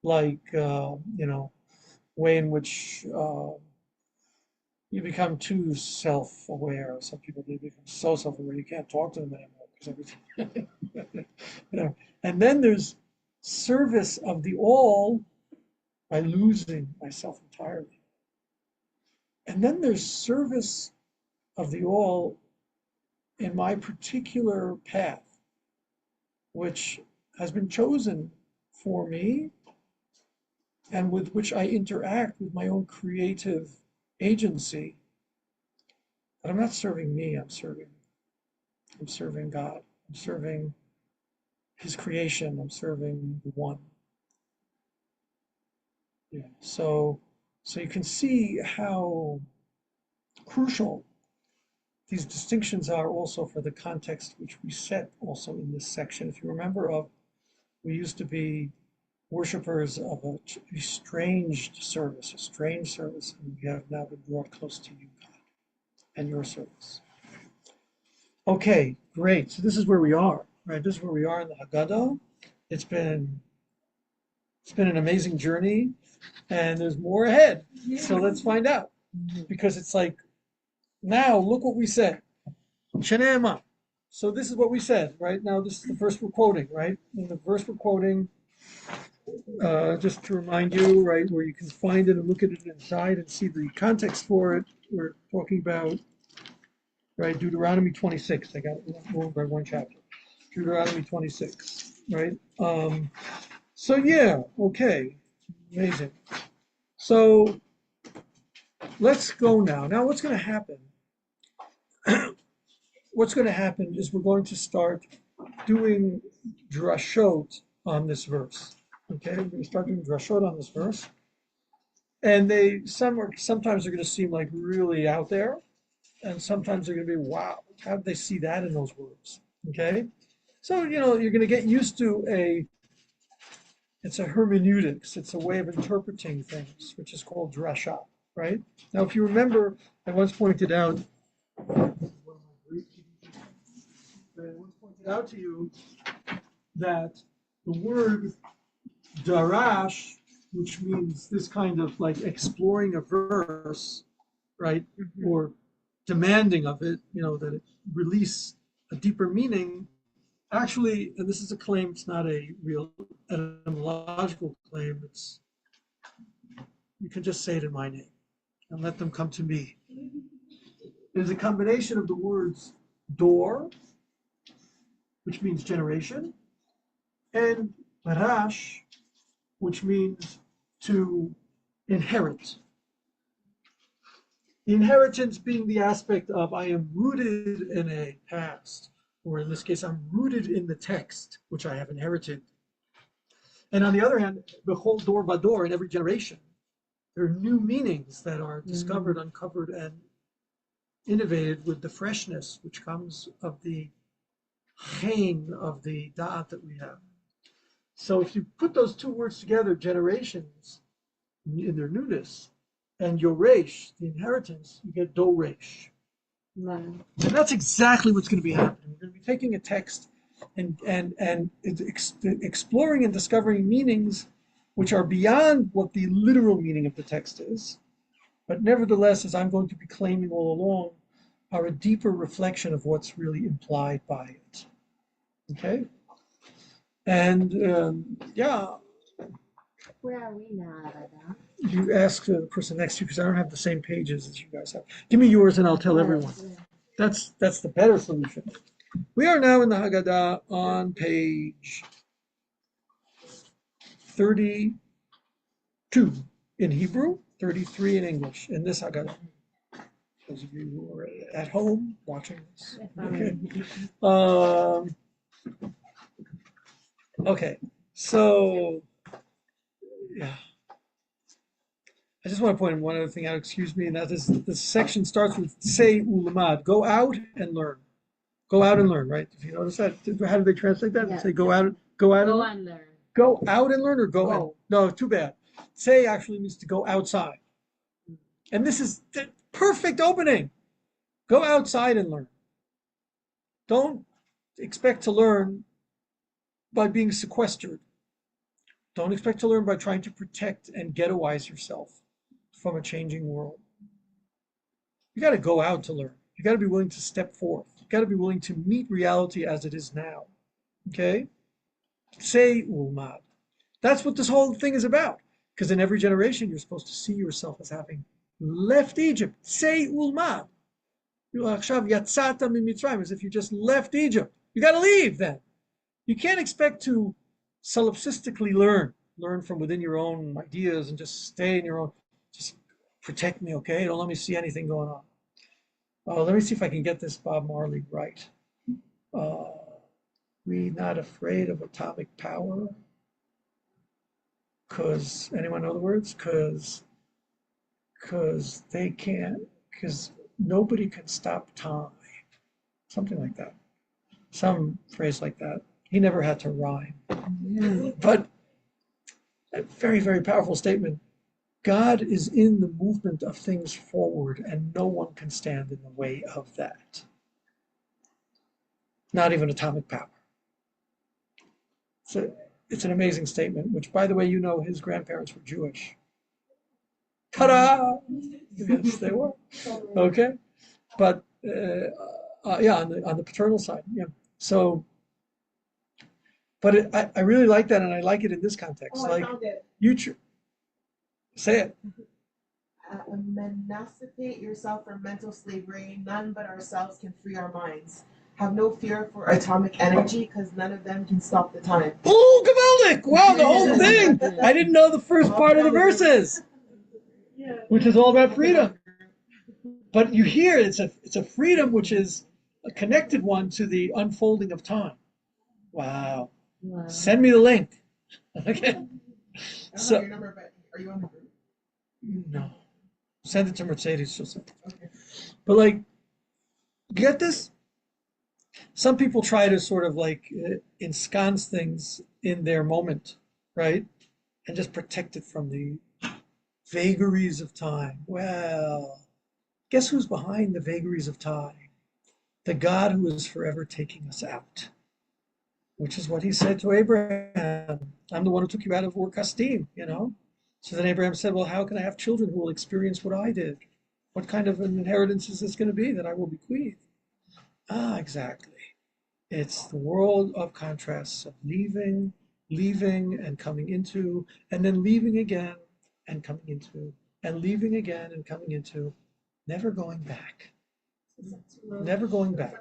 like, way in which you become too self-aware. Some people, they become so self-aware you can't talk to them anymore because everything, And then there's service of the all by losing myself entirely. And then there's service of the all in my particular path, which has been chosen for me and with which I interact with my own creative agency. But I'm not serving me, I'm serving God. I'm serving his creation, observing the one. Yeah. So you can see how crucial these distinctions are also for the context which we set also in this section. If you remember, we used to be worshipers of a estranged service, a strange service, and we have now been brought close to you, God, and your service. Okay, great. So this is where we are, right? This is where we are in the Haggadah. It's been an amazing journey, and there's more ahead. So let's find out, because it's like, now look what we said. Shenema. So this is what we said, right? Now this is the verse we're quoting, right? In the verse we're quoting, just to remind you, right, where you can find it and look at it inside and see the context for it. We're talking about, right, Deuteronomy 26. I got it wrong by one chapter. Deuteronomy 26, right? So yeah, okay, amazing. So let's go now. Now what's going to happen? What's going to happen is we're going to start doing drashot on this verse. Okay, we're going to start doing drashot on this verse. And sometimes they're going to seem like really out there, and sometimes they're going to be, wow, how did they see that in those words? Okay, so you're going to get used to it's a hermeneutics, it's a way of interpreting things, which is called drasha, right? Now, if you remember, I once pointed out to you that the word darash, which means this kind of like exploring a verse, right, or demanding of it, that it release a deeper meaning. Actually, and this is a claim, it's not a real etymological claim, you can just say it in my name and let them come to me. It is a combination of the words dor, which means generation, and rash, which means to inherit. The inheritance being the aspect of I am rooted in a past, or in this case, I'm rooted in the text, which I have inherited. And on the other hand, the whole door by door in every generation, there are new meanings that are discovered, uncovered, and innovated with the freshness which comes of the chen of the da'at that we have. So if you put those two words together, generations, in their newness, and yoresh, the inheritance, you get doresh. Right. And that's exactly what's going to be happening. We're going to be taking a text and exploring and discovering meanings which are beyond what the literal meaning of the text is, but nevertheless, as I'm going to be claiming all along, are a deeper reflection of what's really implied by it. Okay? And yeah. Where are we now, Radha? You ask the person next to you because I don't have the same pages as you guys have. Give me yours and I'll tell everyone. That's the better solution. We are now in the Haggadah on page 32 in Hebrew, 33 in English, in this Haggadah. Those of you who are at home watching this. Okay. Okay. So, yeah. I just want to point one other thing out, excuse me, and that is this section starts with say ulamad, go out and learn. Go out and learn, right? If you notice that, how do they translate that? Yeah. Say go out and learn. Go out and learn or go in? Go. No, too bad. Say actually means to go outside. And this is the perfect opening. Go outside and learn. Don't expect to learn by being sequestered. Don't expect to learn by trying to protect and ghettoize yourself from a changing world. You got to go out to learn. You got to be willing to step forth. You got to be willing to meet reality as it is now. Okay? Say ulmad. That's what this whole thing is about. Because in every generation, you're supposed to see yourself as having left Egypt. Say ulmad. As if you just left Egypt. You got to leave then. You can't expect to solipsistically learn from within your own ideas and just stay in your own, just protect me, okay? Don't let me see anything going on. Let me see if I can get this Bob Marley right. we not afraid of atomic power? Because, anyone know the words? Because they can't, because nobody can stop time. Something like that. Some phrase like that. He never had to rhyme. But a very, very powerful statement. God is in the movement of things forward, and no one can stand in the way of that. Not even atomic power. So it's an amazing statement, which, by the way, you know his grandparents were Jewish. Ta-da! Yes, they were. Okay, but yeah, on the paternal side, yeah. So, but I really like that, and I like it in this context. Oh, I Like found it. Say it. Emancipate yourself from mental slavery. None but ourselves can free our minds. Have no fear for atomic energy, because none of them can stop the time. Oh, Gavaldic! Wow, the whole thing! I didn't know the first part of the verses, which is all about freedom. But you hear it's a freedom which is a connected one to the unfolding of time. Wow. Wow. Send me the link. Okay. I don't So know your number, but are you on the group? no. Send it to Mercedes. She'll send it. Okay. But like, get this? Some people try to sort of like ensconce things in their moment, right? And just protect it from the vagaries of time. Well, guess who's behind the vagaries of time? The God who is forever taking us out, which is what he said to Abraham. I'm the one who took you out of Ur Kasdim, you know? So then Abraham said, well, how can I have children who will experience what I did? What kind of an inheritance is this going to be that I will bequeath? Ah, exactly. It's the world of contrasts of leaving, and coming into, and then leaving again and coming into, and leaving again and coming into, never going back. Never going back.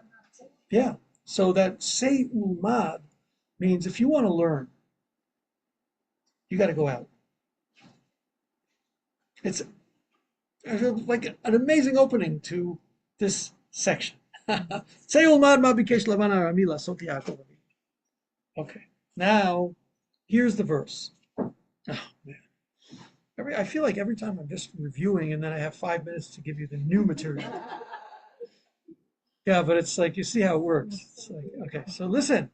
Yeah. So that say ulmad means if you want to learn, you got to go out. It's like an amazing opening to this section. Say ulmad ma bikesh lavan arami lasot Yaakov. Okay. Now, here's the verse. Oh, man. I feel like every time I'm just reviewing and then I have 5 minutes to give you the new material. Yeah, but it's like, you see how it works. It's like, okay, so listen.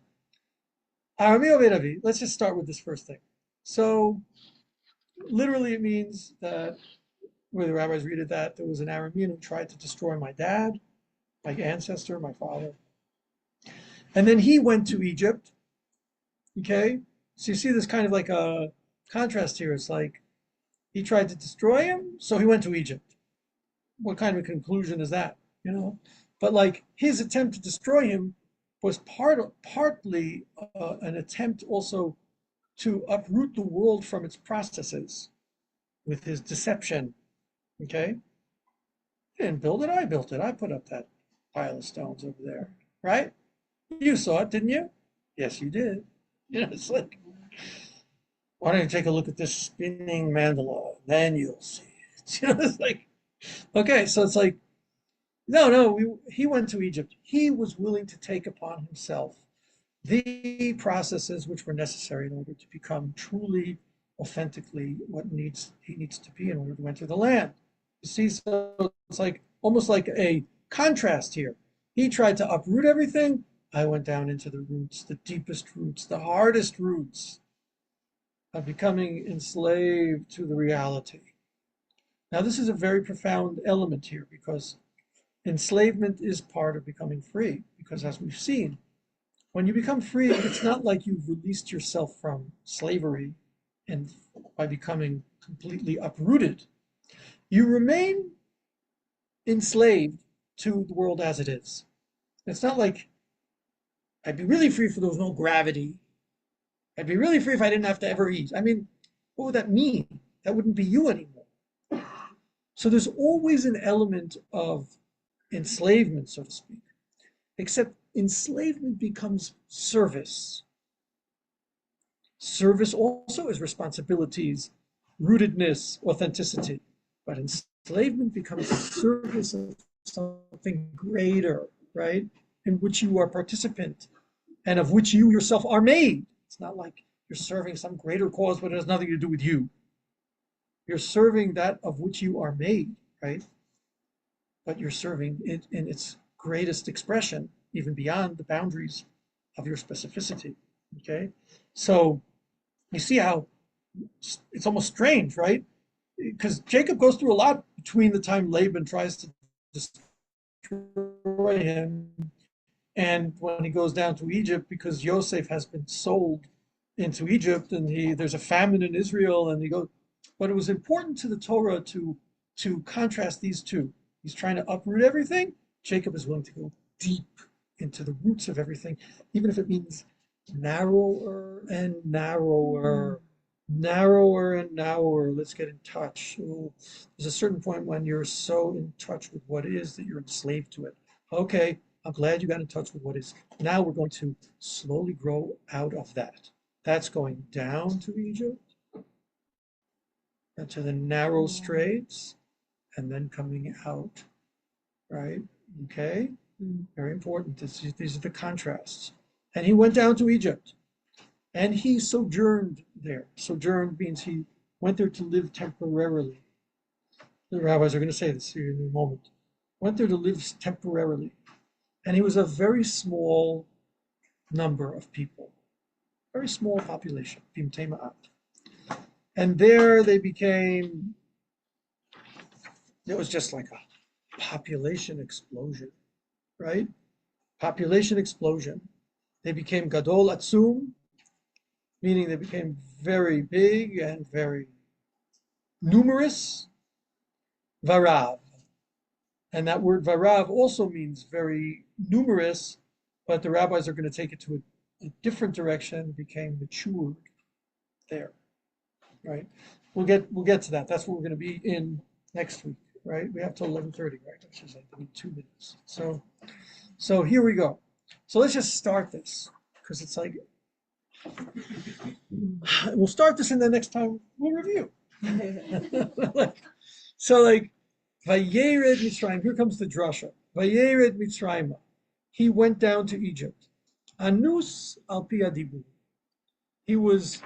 Let's just start with this first thing. So, literally, it means that, where the rabbis read it, that there was an Aramean who tried to destroy my dad, my ancestor, my father. And then he went to Egypt. Okay? So, you see this kind of like a contrast here. It's like he tried to destroy him, so he went to Egypt. What kind of a conclusion is that? You know? But like his attempt to destroy him was partly an attempt also to uproot the world from its processes with his deception. Okay? He didn't build it, I built it. I put up that pile of stones over there. Right? You saw it, didn't you? Yes, you did. You know, it's like, why don't you take a look at this spinning mandala? Then you'll see it. You know, it's like, okay, so it's like, no, he went to Egypt. He was willing to take upon himself the processes which were necessary in order to become truly, authentically what he needs to be in order to enter the land. You see, so it's like almost like a contrast here. He tried to uproot everything. I went down into the roots, the deepest roots, the hardest roots of becoming enslaved to the reality. Now, this is a very profound element here because enslavement is part of becoming free. Because as we've seen, when you become free, it's not like you've released yourself from slavery and by becoming completely uprooted. You remain enslaved to the world as it is. It's not like I'd be really free if there was no gravity. I'd be really free if I didn't have to ever eat. I mean, what would that mean? That wouldn't be you anymore. So there's always an element of enslavement, so to speak, except enslavement becomes service. Service also is responsibilities, rootedness, authenticity. But enslavement becomes service of something greater, right? In which you are participant. and of which you yourself are made. It's not like you're serving some greater cause, but it has nothing to do with you. You're serving that of which you are made, right? But you're serving it in its greatest expression, even beyond the boundaries of your specificity, okay? So you see how it's almost strange, right? Because Jacob goes through a lot between the time Laban tries to destroy him and when he goes down to Egypt, because Yosef has been sold into Egypt and there's a famine in Israel and he goes, but it was important to the Torah to contrast these two. He's trying to uproot everything. Jacob is willing to go deep into the roots of everything, even if it means narrower and narrower, narrower and narrower. Let's get in touch. Oh, there's a certain point when you're so in touch with what is that you're enslaved to it. Okay, I'm glad you got in touch with what is. Now we're going to slowly grow out of that. That's going down to Egypt and to the narrow straits and then coming out, right? Okay, very important. These are the contrasts. And he went down to Egypt and he sojourned there. Sojourned means he went there to live temporarily. The rabbis are going to say this here in a moment. Went there to live temporarily. And he was a very small number of people, very small population, Bimtei Ma'at. And there they became, it was just like a population explosion, right? Population explosion. They became Gadol Atzum, meaning they became very big and very numerous. Varav. And that word Varav also means very numerous, but the rabbis are going to take it to a different direction, became matured there, right? We'll get to that. That's what we're going to be in next week, right? We have till 11:30, right? Which is like 2 minutes. So here we go. So let's just start this because it's like we'll start this and then next time we'll review. So like Vayered Mitzrayim, here comes the drasha. Vayered Mitzrayim, he went down to Egypt. Anus al pi hadibur, he was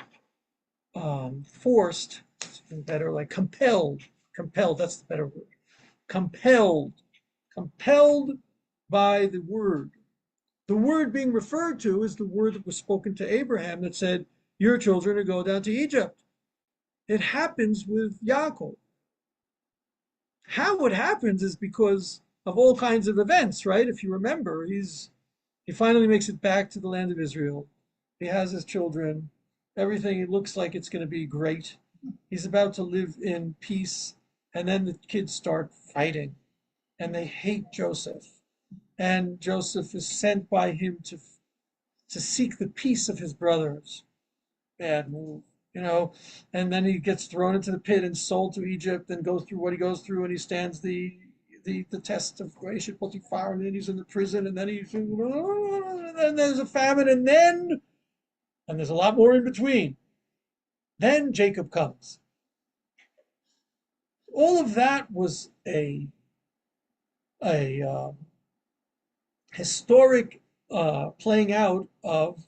forced, better like compelled, that's the better word. Compelled by the word. The word being referred to is the word that was spoken to Abraham that said, your children are go down to Egypt. It happens with Yaakov. How it happens is because of all kinds of events, right? If you remember, he finally makes it back to the land of Israel. He has his children. Everything, it looks like it's going to be great. He's about to live in peace. And then the kids start fighting and they hate Joseph. And Joseph is sent by him to seek the peace of his brothers. Bad move, you know. And then he gets thrown into the pit and sold to Egypt and goes through what he goes through and he stands the test of Eshet Potiphar and then he's in the prison and then and there's a famine and there's a lot more in between. Then Jacob comes. All of that was a historic playing out of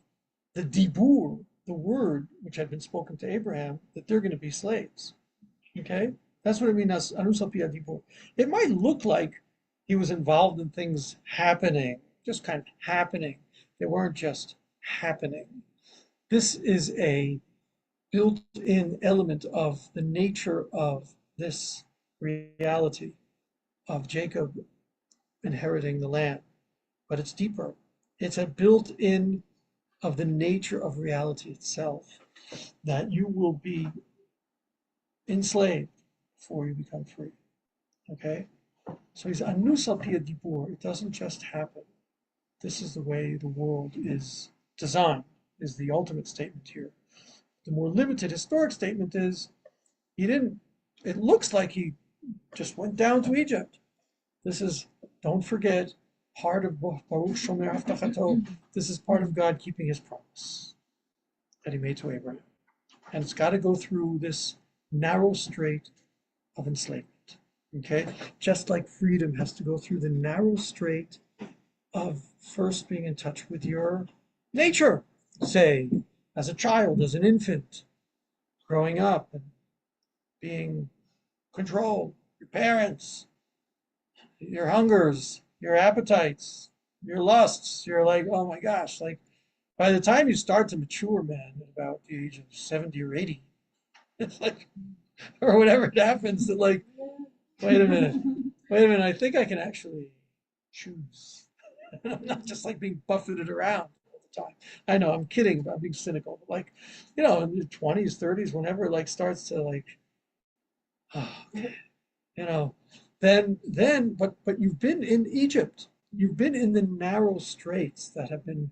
the dibur, the word which had been spoken to Abraham, that they're going to be slaves. Okay? That's what it means, anus al pi hadibur. It might look like he was involved in things happening, just kind of happening. They weren't just happening. This is a built-in element of the nature of this reality of Jacob inheriting the land, but it's deeper. It's a built-in of the nature of reality itself, that you will be enslaved before you become free. Okay? So he's anus al pi hadibur. It doesn't just happen. This is the way the world is designed, is the ultimate statement here. The more limited historic statement is it looks like he just went down to Egypt. This is, don't forget, part of Baruch Shomer Haftachato. This is part of God keeping his promise that he made to Abraham. And it's got to go through this narrow strait of enslavement. Okay? Just like freedom has to go through the narrow strait of first being in touch with your nature, say, as a child, as an infant, growing up and being controlled, your parents, your hungers, your appetites, your lusts. You're like, oh my gosh, like by the time you start to mature, man, at about the age of 70 or 80, it's like, or whatever it happens, that like, wait a minute, I think I can actually choose. I'm not just like being buffeted around all the time. I know I'm kidding about being cynical, but like, in your 20s, 30s, whenever it like starts to like, you know, but you've been in Egypt. You've been in the narrow straits that have been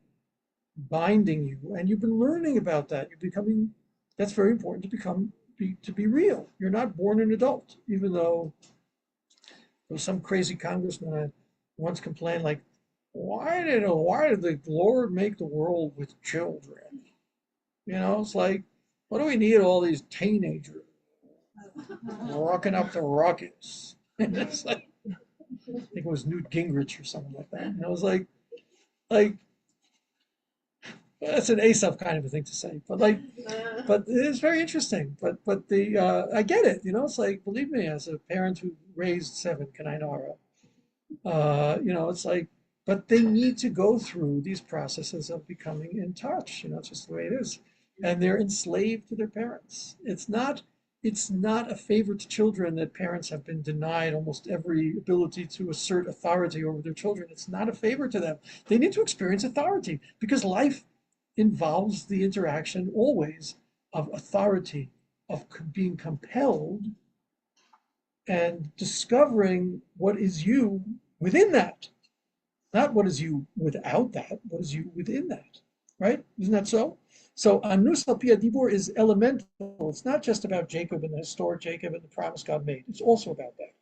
binding you, and you've been learning about that. You're becoming, that's very important to be real. You're not born an adult, even though there was some crazy congressman I once complained, like, why did the Lord make the world with children? It's like, what do we need all these teenagers rocking up the ruckus? It's like, I think it was Newt Gingrich or something like that. And I was like, that's an Aesop kind of a thing to say, but it's very interesting. But I get it. It's like, believe me, as a parent who raised seven Kanainara, it's like, but they need to go through these processes of becoming in touch. It's just the way it is, and they're enslaved to their parents. It's not a favor to children that parents have been denied almost every ability to assert authority over their children. It's not a favor to them. They need to experience authority because life involves the interaction always of authority, of being compelled and discovering what is you within that. Not what is you without that, what is you within that, right? Isn't that so? So Anus al Pia Dibur is elemental. It's not just about Jacob and the historic Jacob and the promise God made. It's also about that.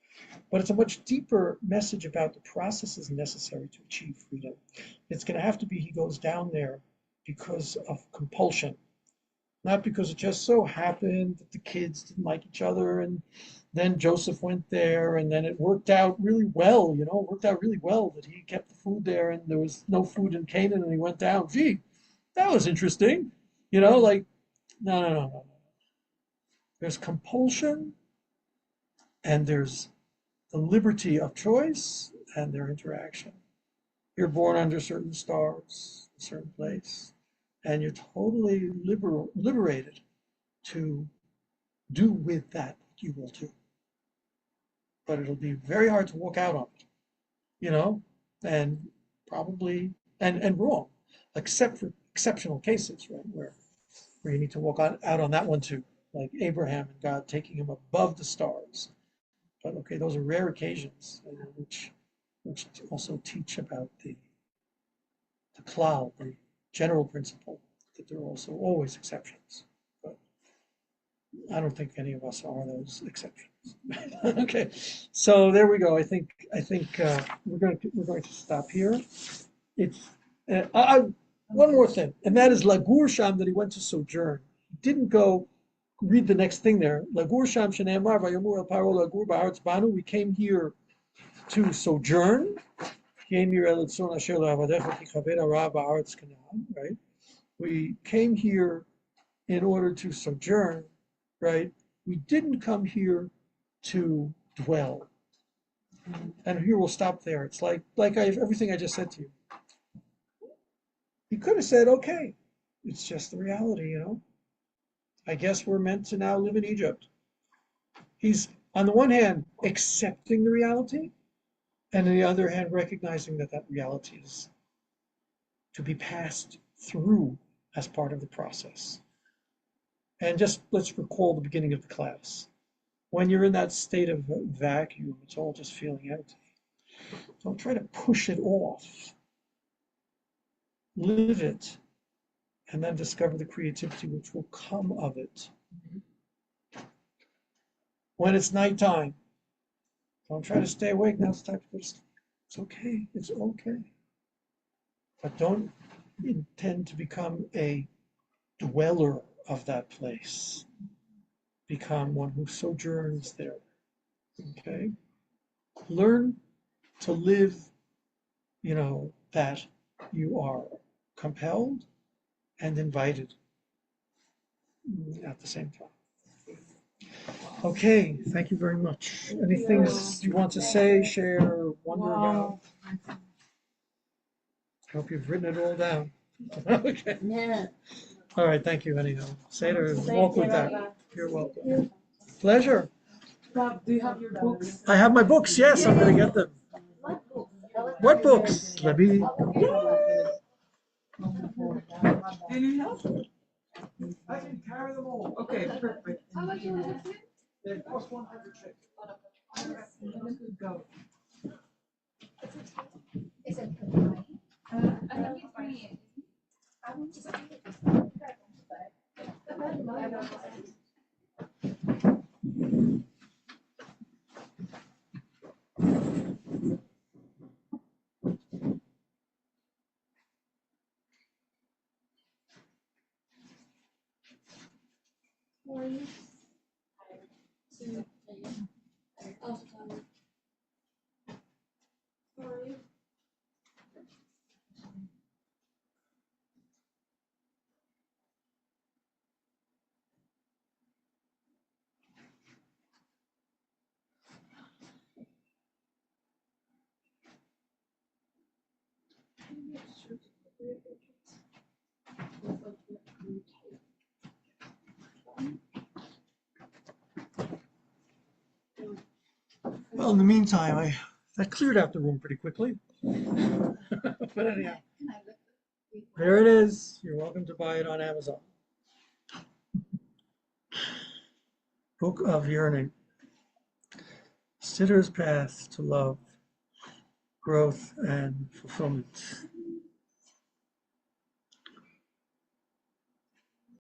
But it's a much deeper message about the processes necessary to achieve freedom. It's going to have to be he goes down there because of compulsion, not because it just so happened that the kids didn't like each other and then Joseph went there and then it worked out really well, it worked out really well that he kept the food there and there was no food in Canaan and he went down. Gee, that was interesting. Like, no, no, no, no, no. There's compulsion and there's the liberty of choice and their interaction. You're born under certain stars, a certain place, and you're totally liberated to do with that what you will do. But it'll be very hard to walk out on it, and probably and wrong, except for exceptional cases, right, where you need to walk out on that one too, like Abraham and God taking him above the stars. But okay, those are rare occasions, which also teach about the cloud, the general principle that there are also always exceptions. But I don't think any of us are those exceptions. Okay, so there we go. I think we're going to stop here. It's one more thing, and that is Lagur Sham, that he went to sojourn. He didn't go read the next thing there. Lagur Sham shene'emar vayomur el paro lagur ba'aretz banu. We came here to sojourn. Came here el etzon asher la'avadecha tichaver hara ba'aretz Canaan. Right. We came here in order to sojourn. Right. We didn't come here to dwell. And here we'll stop there. It's like everything I just said to you. He could have said, okay, it's just the reality. I guess we're meant to now live in Egypt. He's, on the one hand, accepting the reality, and on the other hand, recognizing that that reality is to be passed through as part of the process. And just let's recall the beginning of the class. When you're in that state of vacuum, it's all just feeling empty. Don't try to push it off. Live it, and then discover the creativity which will come of it. When it's nighttime, don't try to stay awake. Now it's time to go to sleep. It's okay. It's okay. But don't intend to become a dweller of that place. Become one who sojourns there. Okay? Learn to live, that you are compelled and invited at the same time. Okay, thank you very much. Anything you want to say, share, wonder about? I hope you've written it all down. Okay. Yeah. All right, thank you anyhow. Seder, Thank walk you, with that. Rabbi. You're welcome. Pleasure. Rob, do you have your books? I have my books, yes, I'm gonna get them. What books? Let me, Do you need help? I can carry them all. Okay, perfect. They cost 100 shekels. Go. Is it Hawaii? I think it's green. I want to see it. How are you? How are you? Well, in the meantime, that cleared out the room pretty quickly. But anyhow, there it is. You're welcome to buy it on Amazon. Book of Yearning. Sitter's Path to Love, Growth, and Fulfillment.